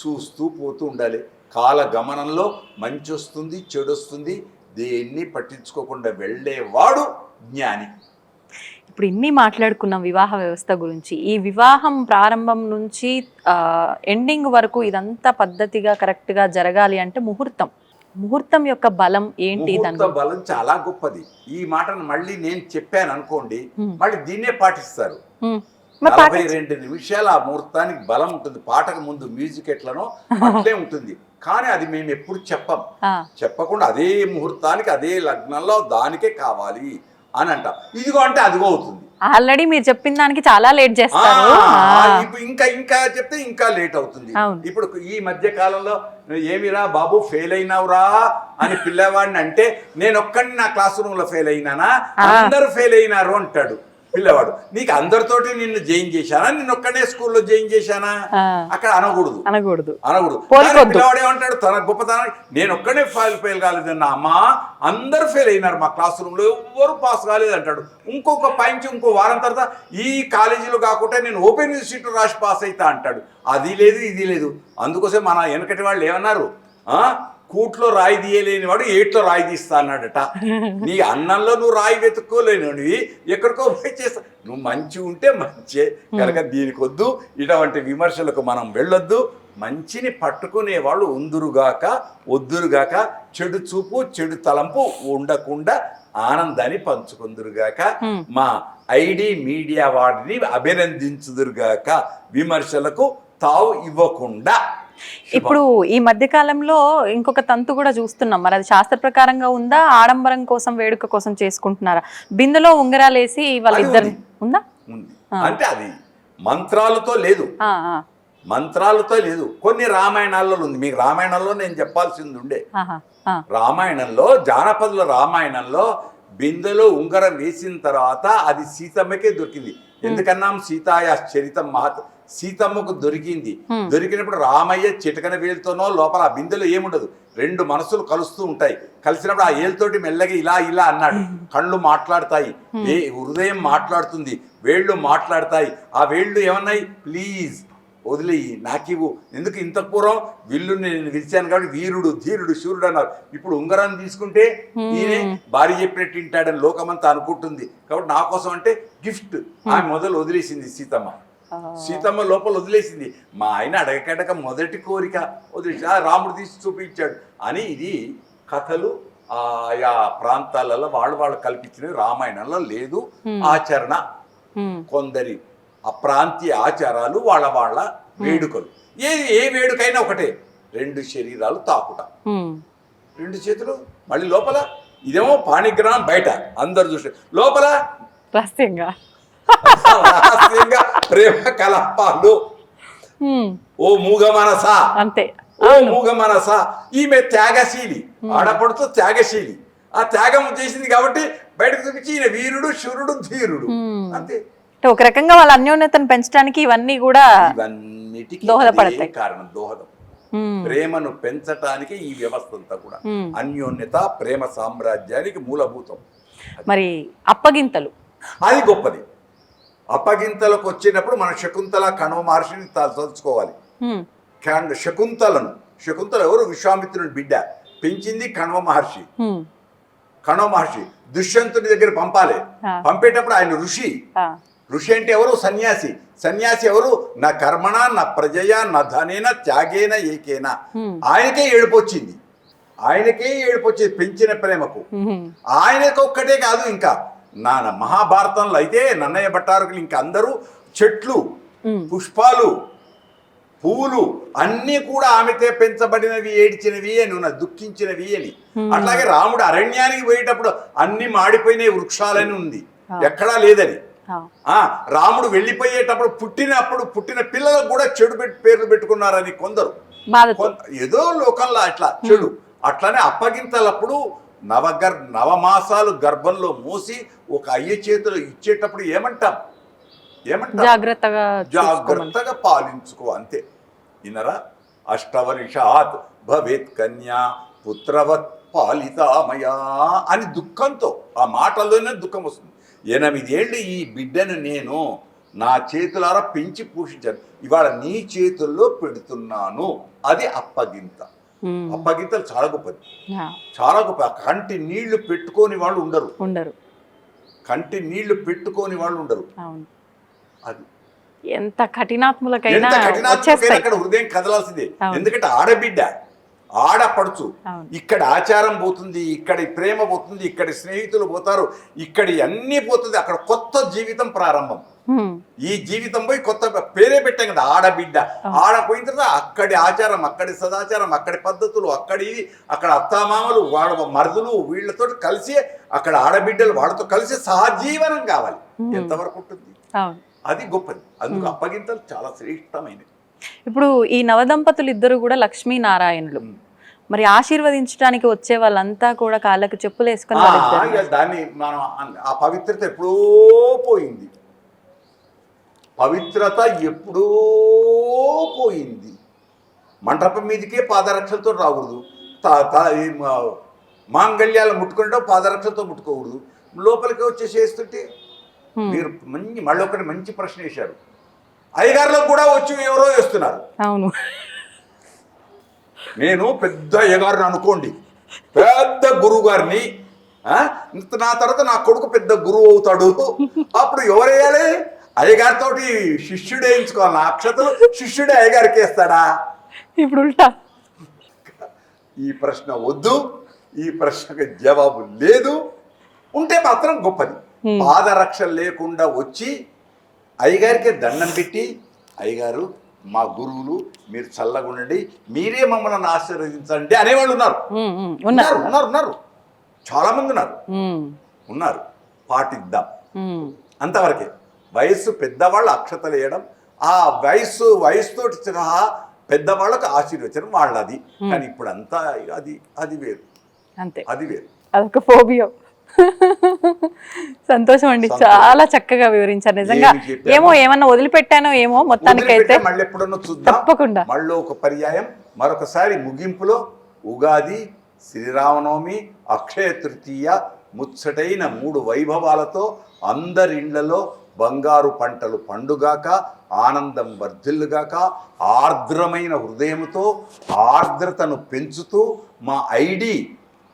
చూస్తూ పోతూ ఉండాలి. కాల గమనంలో మంచి వస్తుంది, చెడు వస్తుంది, దేన్ని పట్టించుకోకుండా వెళ్ళేవాడు జ్ఞాని. ఇప్పుడు ఇన్ని మాట్లాడుకున్నాం వివాహ వ్యవస్థ గురించి. ఈ వివాహం ప్రారంభం నుంచి ఎండింగ్ వరకు ఇదంతా పద్ధతిగా కరెక్ట్గా జరగాలి అంటే ముహూర్తం యొక్క బలం ఏంటి? బలం చాలా గొప్పది. ఈ మాటను మళ్ళీ నేను చెప్పాను అనుకోండి, మళ్ళీ దీన్నే పాటిస్తారు. మరి 42 నిమిషాలు ఆ ముహూర్తానికి బలం ఉంటుంది. పాటకు ముందు మ్యూజిక్ ఎట్లనో అట్లే ఉంటుంది. కానీ అది మేము ఎప్పుడు చెప్పం. చెప్పకుండా అదే ముహూర్తానికి అదే లగ్నంలో దానికే కావాలి అని అంటాం. ఇదిగో అంటే అదిగో అవుతుంది. ఆల్రెడీ మీరు చెప్పిన దానికి చాలా లేట్ చేస్తారు. ఇప్పుడు ఇంకా చెప్తే ఇంకా లేట్ అవుతుంది. ఇప్పుడు ఈ మధ్య కాలంలో ఏమిరా బాబు ఫెయిల్ అయినావురా అని పిల్లవాడిని అంటే నేను ఒక్కడిని నా క్లాస్ రూమ్ లో ఫెయిల్ అయినానా, అందరు ఫెయిల్ అయినారు అంటాడు పిల్లవాడు. నీకు అందరితోటి నిన్ను జాయిన్ చేశానా, నిన్ను ఒక్కడే స్కూల్లో జాయిన్ చేశానా? అక్కడ అనకూడదు. పిల్లవాడు ఏమంటాడు తన గొప్పతనం, నేను ఒక్కడే ఫెయిల్ కాలేదన్న అమ్మా, అందరు ఫెయిల్ అయినారు మా క్లాస్ రూమ్ లో, ఎవ్వరు పాస్ కాలేదు అంటాడు. ఇంకో వారం తర్వాత ఈ కాలేజీలో కాకుండా నేను ఓపెన్ యూనివర్సిటీ రాసి పాస్ అవుతా అంటాడు. అది లేదు ఇది లేదు. అందుకోసం మన వెనకటి వాళ్ళు ఏమన్నారు, కూట్లో రాయి తీయలేని వాడు ఏట్లో రాయి తీస్తా అన్నాడట. నీ అన్నంలో నువ్వు రాయి వెతుక్కోలేనివి ఎక్కడికో పోయి చేస్తా. నువ్వు మంచి ఉంటే మంచే కనుక దీనికి వద్దు, ఇటువంటి విమర్శలకు మనం వెళ్ళొద్దు. మంచిని పట్టుకునే వాళ్ళు వద్దురుగాక, చెడు చూపు చెడు తలంపు ఉండకుండా ఆనందాన్ని పంచుకుందురుగాక, మా ఐడి మీడియా వాడిని అభినందించుదురుగాక, విమర్శలకు తావు ఇవ్వకుండా. ఇప్పుడు ఈ మధ్య కాలంలో ఇంకొక తంతు కూడా చూస్తున్నాం. మరి అది శాస్త్ర ప్రకారంగా ఉందా, ఆడంబరం కోసం వేడుక కోసం చేసుకుంటున్నారా? బిందెలో ఉంగరాలేసి వాళ్ళిద్దరు ఉందా? అంటే అది మంత్రాలతో లేదు. కొన్ని రామాయణాల్లో ఉంది. మీకు రామాయణంలో నేను చెప్పాల్సింది ఉండే. రామాయణంలో జానపదుల రామాయణంలో బిందెలో ఉంగరం వేసిన తర్వాత అది సీతమ్మకే దొరికింది. ఎందుకన్నాం సీతాయా చరితం మహత్, సీతమ్మకు దొరికినప్పుడు రామయ్య చిటకన వేలుతోనో లోపల ఆ బిందెలో ఏముండదు, 2 మనసులు కలుస్తూ ఉంటాయి. కలిసినప్పుడు ఆ ఏలుతోటి మెల్లగా ఇలా అన్నాడు. కళ్ళు మాట్లాడతాయి, హృదయం మాట్లాడుతుంది, వేళ్ళు మాట్లాడతాయి. ఆ వేళ్ళు ఏమన్నాయి, ప్లీజ్ వదిలేయి, నాకివ్వు. ఎందుకు ఇంత పూర్వం విల్లు నేను విలిచాను కాబట్టి వీరుడు ధీరుడు శూరుడు అన్నారు. ఇప్పుడు ఉంగరాన్ని తీసుకుంటే ఈయనే భార్య చెప్పినట్టు వింటాడని లోకమంతా అనుకుంటుంది. కాబట్టి నా కోసం అంటే గిఫ్ట్ ఆమె మొదలు వదిలేసింది సీతమ్మ లోపల వదిలేసింది. మా ఆయన అడగకడక మొదటి కోరిక వదిలేసి రాముడు తీసి చూపించాడు అని. ఇది కథలు ఆయా ప్రాంతాలలో వాళ్ళు కల్పించినవి. రామాయణంలో లేదు ఆచరణ. కొందరి ఆ ప్రాంతీయ ఆచారాలు వాళ్ళ వేడుకలు. ఏ వేడుకైనా ఒకటే, 2 శరీరాలు తాకుట, 2 చేతులు, మళ్ళీ లోపల ఇదేమో పాణిగ్రహం బయట అందరు చూసి, లోపల రహస్యంగా ప్రేమ కలాపాలు. ఓ మూగ మనసా అంతే, ఓ మూగ మనసా. ఈమె త్యాగశీలి, ఆడపడుతూ త్యాగశీలి. ఆ త్యాగం చేసింది కాబట్టి బయటకు చూపించి ఈయన వీరుడు శూరుడు ధీరుడు అంతే. ఒక రకంగా వాళ్ళ అన్యోన్యతను పెంచడానికి ఇవన్నీ కూడా ఇవన్నిటికీ దోహదపడతాయి. కారణం దోహదం, ప్రేమను పెంచటానికి ఈ వ్యవస్థ అంతా కూడా అన్యోన్యత ప్రేమ సామ్రాజ్యానికి మూలభూతం. మరి అప్పగింతలు అది గొప్పది. అప్పగింతలకు వచ్చినప్పుడు మన శకుంతల కణవ మహర్షిని తలుచుకోవాలి. శకుంతల ఎవరు? విశ్వామిత్రుని బిడ్డ, పెంచింది కణవ మహర్షి. దుష్యంతుని దగ్గర పంపాలి. పంపేటప్పుడు ఆయన ఋషి అంటే ఎవరు? సన్యాసి ఎవరు? నా కర్మణ నా ప్రజయ నా ధనేన త్యాగేన ఏకేనా. ఆయనకే ఏడుపొచ్చింది పెంచిన ప్రేమకు. ఆయనకు ఒక్కటే కాదు, ఇంకా నా మహాభారతంలో అయితే నన్నయ్య భట్టారకులు ఇంకా అందరూ చెట్లు, పుష్పాలు, పువ్వులు అన్నీ కూడా ఆమెతే పెంచబడినవి, ఏడ్చినవి అని ఉన్న, దుఃఖించినవి అని. అట్లాగే రాముడు అరణ్యానికి పోయేటప్పుడు అన్ని మాడిపోయిన వృక్షాలని ఉంది, ఎక్కడా లేదని. రాముడు వెళ్ళిపోయేటప్పుడు పుట్టిన పిల్లలకు కూడా చెడు పేర్లు పెట్టుకున్నారని కొందరు, ఏదో లోకంలో అట్లా చెడు. అట్లానే అప్పగింతలప్పుడు నవమాసాలు గర్భంలో మోసి ఒక అయ్య చేతులు ఇచ్చేటప్పుడు ఏమంటాం? జాగ్రత్తగా పాలించుకో అంతే. ఇనరా అష్టవర్షాత్ భవేత్ కన్యా పుత్రవత్ పాలితామయా అని దుఃఖంతో, ఆ మాటల్లోనే దుఃఖం వస్తుంది. 8 ఏళ్ళు ఈ బిడ్డను నేను నా చేతులారా పెంచి పోషించాను, ఇవాళ నీ చేతుల్లో పెడుతున్నాను. అది అప్పగింత. అప్పగింతలు చాలా గొప్పది, చాలా గొప్ప. కంటి నీళ్లు పెట్టుకోని వాళ్ళు ఉండరు. అది ఎంత కఠినాత్ములకైనా అక్కడ హృదయం కదలాల్సిందే. ఎందుకంటే ఆడబిడ్డ ఆడపడుచు. అవును. ఇక్కడ ఆచారం పోతుంది, ఇక్కడి ప్రేమ పోతుంది, ఇక్కడి స్నేహితులు పోతారు, ఇక్కడి అన్నీ పోతుంది. అక్కడ కొత్త జీవితం ప్రారంభం. ఈ జీవితం పోయి కొత్త పేరే పెట్టాం కదా ఆడబిడ్డ. ఆడపోయిన తర్వాత అక్కడి ఆచారం, అక్కడి సదాచారం, అక్కడి పద్ధతులు, అక్కడ అత్తామామలు, వాళ్ళ మరుదులు, వీళ్ళతో కలిసి అక్కడ ఆడబిడ్డలు వాళ్ళతో కలిసి సహజీవనం కావాలి. ఎంతవరకు ఉంటుంది? అది గొప్పది. అందుకు అప్పగింతలు చాలా శ్రేష్టమైనది. ఇప్పుడు ఈ నవదంపతులు ఇద్దరు కూడా లక్ష్మీనారాయణులు. మరి ఆశీర్వదించడానికి వచ్చే వాళ్ళంతా కూడా కాళ్ళకు చెప్పులు వేసుకొని దాన్ని మనం ఆ పవిత్రత ఎప్పుడో పోయింది. పవిత్రత ఎప్పుడో పోయింది. మంటపం మీదకే పాదరక్షలతో రాకూడదు. మాంగళ్యాలు ముట్టుకుంటే పాదరక్షలతో ముట్టుకోకూడదు. లోపలికి వచ్చేసి వేస్తుంటే మీరు మళ్ళీ ఒకటి మంచి ప్రశ్న వేశారు. అయ్యగారులకు కూడా వచ్చి ఎవరో వేస్తున్నారు. అవును, నేను పెద్ద అయ్యగారిని అనుకోండి, పెద్ద గురువు గారిని, నా తర్వాత నా కొడుకు పెద్ద గురువు అవుతాడు. అప్పుడు ఎవరు వేయాలి? అయ్యగారితో శిష్యుడు వేయించుకోవాలి. నా అక్షతలు శిష్యుడే అయ్యగారికి వేస్తాడా? ఇప్పుడు ఉల్టా. ఈ ప్రశ్న వద్దు, ఈ ప్రశ్నకు జవాబు లేదు. ఉంటే మాత్రం గొప్పది. పాదరక్ష లేకుండా వచ్చి అయ్యగారికి దండం పెట్టి, అయ్యగారు మా గురువులు, మీరు చల్లగుండండి, మీరే మమ్మల్ని ఆశీర్వదించండి అనేవాళ్ళు ఉన్నారు. చాలా మంది ఉన్నారు. పాటిద్దాం, అంతవరకే. వయస్సు పెద్దవాళ్ళు అక్షతలు వేయడం, ఆ వయసుతోటి సహా పెద్దవాళ్ళకు ఆశీర్వచనం వాళ్ళది. కానీ ఇప్పుడు అంతా అది వేరు, అంతే, అది వేరు. అదొక ఫోబియా. సంతోషం అండి, చాలా చక్కగా వివరించారు. నిజంగా ఏమన్నా వదిలిపెట్టానో ఏమో, మొత్తానికైతే మళ్ళీ ఎప్పుడన్నా చూద్దాం తప్పకుండా. మళ్ళీ ఒక పర్యాయం మరొకసారి ముగింపులో ఉగాది, శ్రీరామనవమి, అక్షయ తృతీయ, ముచ్చటైన 3 వైభవాలతో అందరిండ్లలో బంగారు పంటలు పండుగాక, ఆనందం వర్ధిల్లుగాక, ఆర్ద్రమైన హృదయంతో ఆర్ద్రతను పెంచుతూ మా ఐడి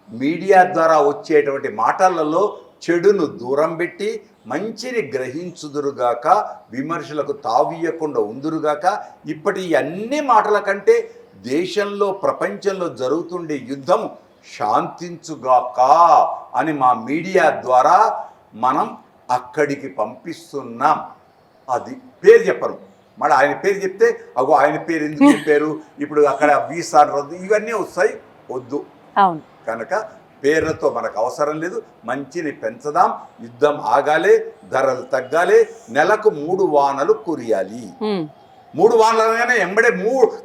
మీడియా ద్వారా వచ్చేటువంటి మాటలలో చెడును దూరం పెట్టి మంచిని గ్రహించుదురుగాక, విమర్శలకు తావీయకుండా ఉందురుగాక. ఇప్పటి అన్ని మాటల కంటే దేశంలో, ప్రపంచంలో జరుగుతుండే యుద్ధం శాంతించుగాక అని మా మీడియా ద్వారా మనం అక్కడికి పంపిస్తున్నాం. అది పేరు చెప్పరు, మరి ఆయన పేరు చెప్తే అగో ఆయన పేరు ఎందుకు చెప్పారు, ఇప్పుడు అక్కడ వీసా రద్దు, ఇవన్నీ వస్తాయి. వద్దు. కనుక పేర్లతో మనకు అవసరం లేదు. మంచిని పెంచదాం, యుద్ధం ఆగాలి, ధరలు తగ్గాలి, నెలకు 3 వానలు కురియాలి. 3 వానలు అనగానే ఎంబడే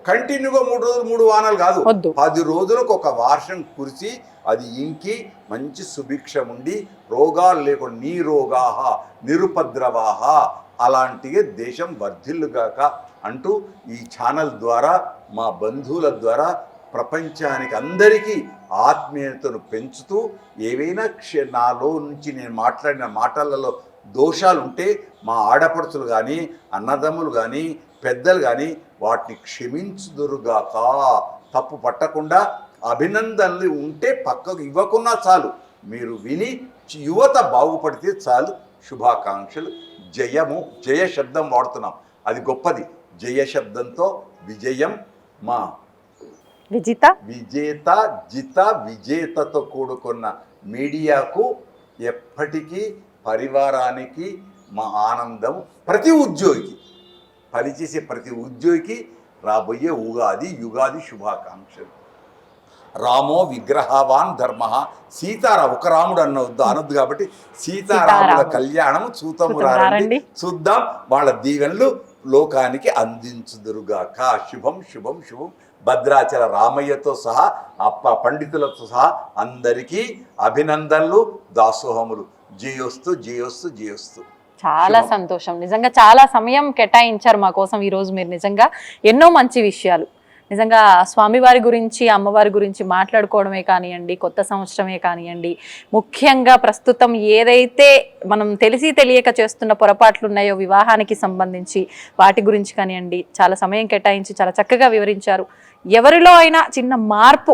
కంటిన్యూగా 3 రోజులు 3 వానలు కాదు, 10 రోజులకు ఒక వర్షం కురిసి అది ఇంకి మంచి సుభిక్షం ఉండి రోగాలు లేకుండా నీరోగాహ నిరుపద్రవాహ అలాంటివి దేశం వర్ధిల్లుగాక అంటూ ఈ ఛానల్ ద్వారా మా బంధువుల ద్వారా ప్రపంచానికి అందరికీ ఆత్మీయతను పెంచుతూ ఏవైనా నాలో నుంచి నేను మాట్లాడిన మాటలలో దోషాలు ఉంటే మా ఆడపడుచులు కానీ, అన్నదమ్ములు కానీ, పెద్దలు కానీ వాటిని క్షమించుదురుగాక. తప్పు పట్టకుండా అభినందనలు ఉంటే పక్కకు ఇవ్వకున్నా చాలు, మీరు విని యువత బాగుపడితే చాలు. శుభాకాంక్షలు. జయ శబ్దం వాడుతున్నాం, అది గొప్పది. జయ శబ్దంతో విజయం, మా విజేతతో కూడుకున్న మీడియాకు ఎప్పటికీ పరివారానికి మా ఆనందం. ప్రతి ఉద్యోగికి, పనిచేసే ప్రతి ఉద్యోగికి రాబోయే యుగాది శుభాకాంక్షలు. రామో విగ్రహవాన్ ధర్మ. ఒక రాముడు అనొద్దు కాబట్టి సీతారాముల కళ్యాణము చూతము రండి, చూద్దాం. వాళ్ళ దీవెనలు లోకానికి అందించుదురుగాక. శుభం శుభం శుభం. భద్రాచల రామయ్యతో సహా పండితులతో సహా అందరికీ అభినందనలు, దాసోహములు. జయోస్తు జయోస్తు జయోస్తు. చాలా సంతోషం. నిజంగా చాలా సమయం కేటాయించారు మా కోసం ఈరోజు మీరు. నిజంగా ఎన్నో మంచి విషయాలు, నిజంగా స్వామివారి గురించి, అమ్మవారి గురించి మాట్లాడుకోవడమే కానివ్వండి, కొత్త సంవత్సరమే కానివ్వండి, ముఖ్యంగా ప్రస్తుతం ఏదైతే మనం తెలిసి తెలియక చేస్తున్న పొరపాట్లు ఉన్నాయో వివాహానికి సంబంధించి వాటి గురించి కానివ్వండి, చాలా సమయం కేటాయించి చాలా చక్కగా వివరించారు. ఎవరిలో అయినా చిన్న మార్పు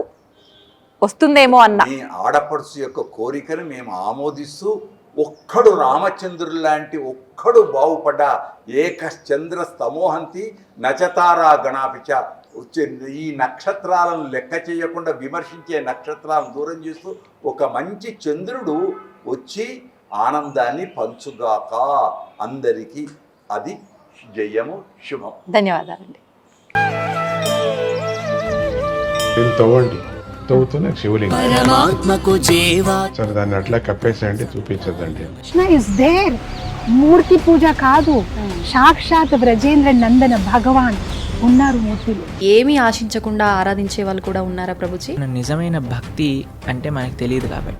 వస్తుందేమో అన్న ఆడపడుచు యొక్క కోరికను మేము ఆమోదిస్తూ, ఒక్కడు రామచంద్రుడు లాంటి ఒక్కడు బాగుపడ్డా ఏకశ్చంద్ర స్తమోహంతి నచతారా గణాపిచ, ఈ నక్షత్రాలను లెక్క చేయకుండా విమర్శించే నక్షత్రాలను దూరం చేస్తూ ఒక మంచి చంద్రుడు వచ్చి ఆనందాన్ని పంచుగాక అందరికీ. అది జయము, శుభం. ధన్యవాదాలండి. దీన్ని తవ్వండి, తవ్వుతూనే శివలింగం. పరమాత్మకు జీవా సరే దాన్ని అట్లా కప్పేసేయండి, చూపించదండి. Krishna is there. మూర్తి పూజ కాదు, సాక్షాత్ బ్రజేంద్ర నందన భగవాన్ ఉన్నారు మూర్తిలో. ఏమీ ఆశించకుండా ఆరాధించే వాళ్ళు కూడా ఉన్నారా ప్రభుజీ? నిజమైన భక్తి అంటే మనకు తెలియదు కాబట్టి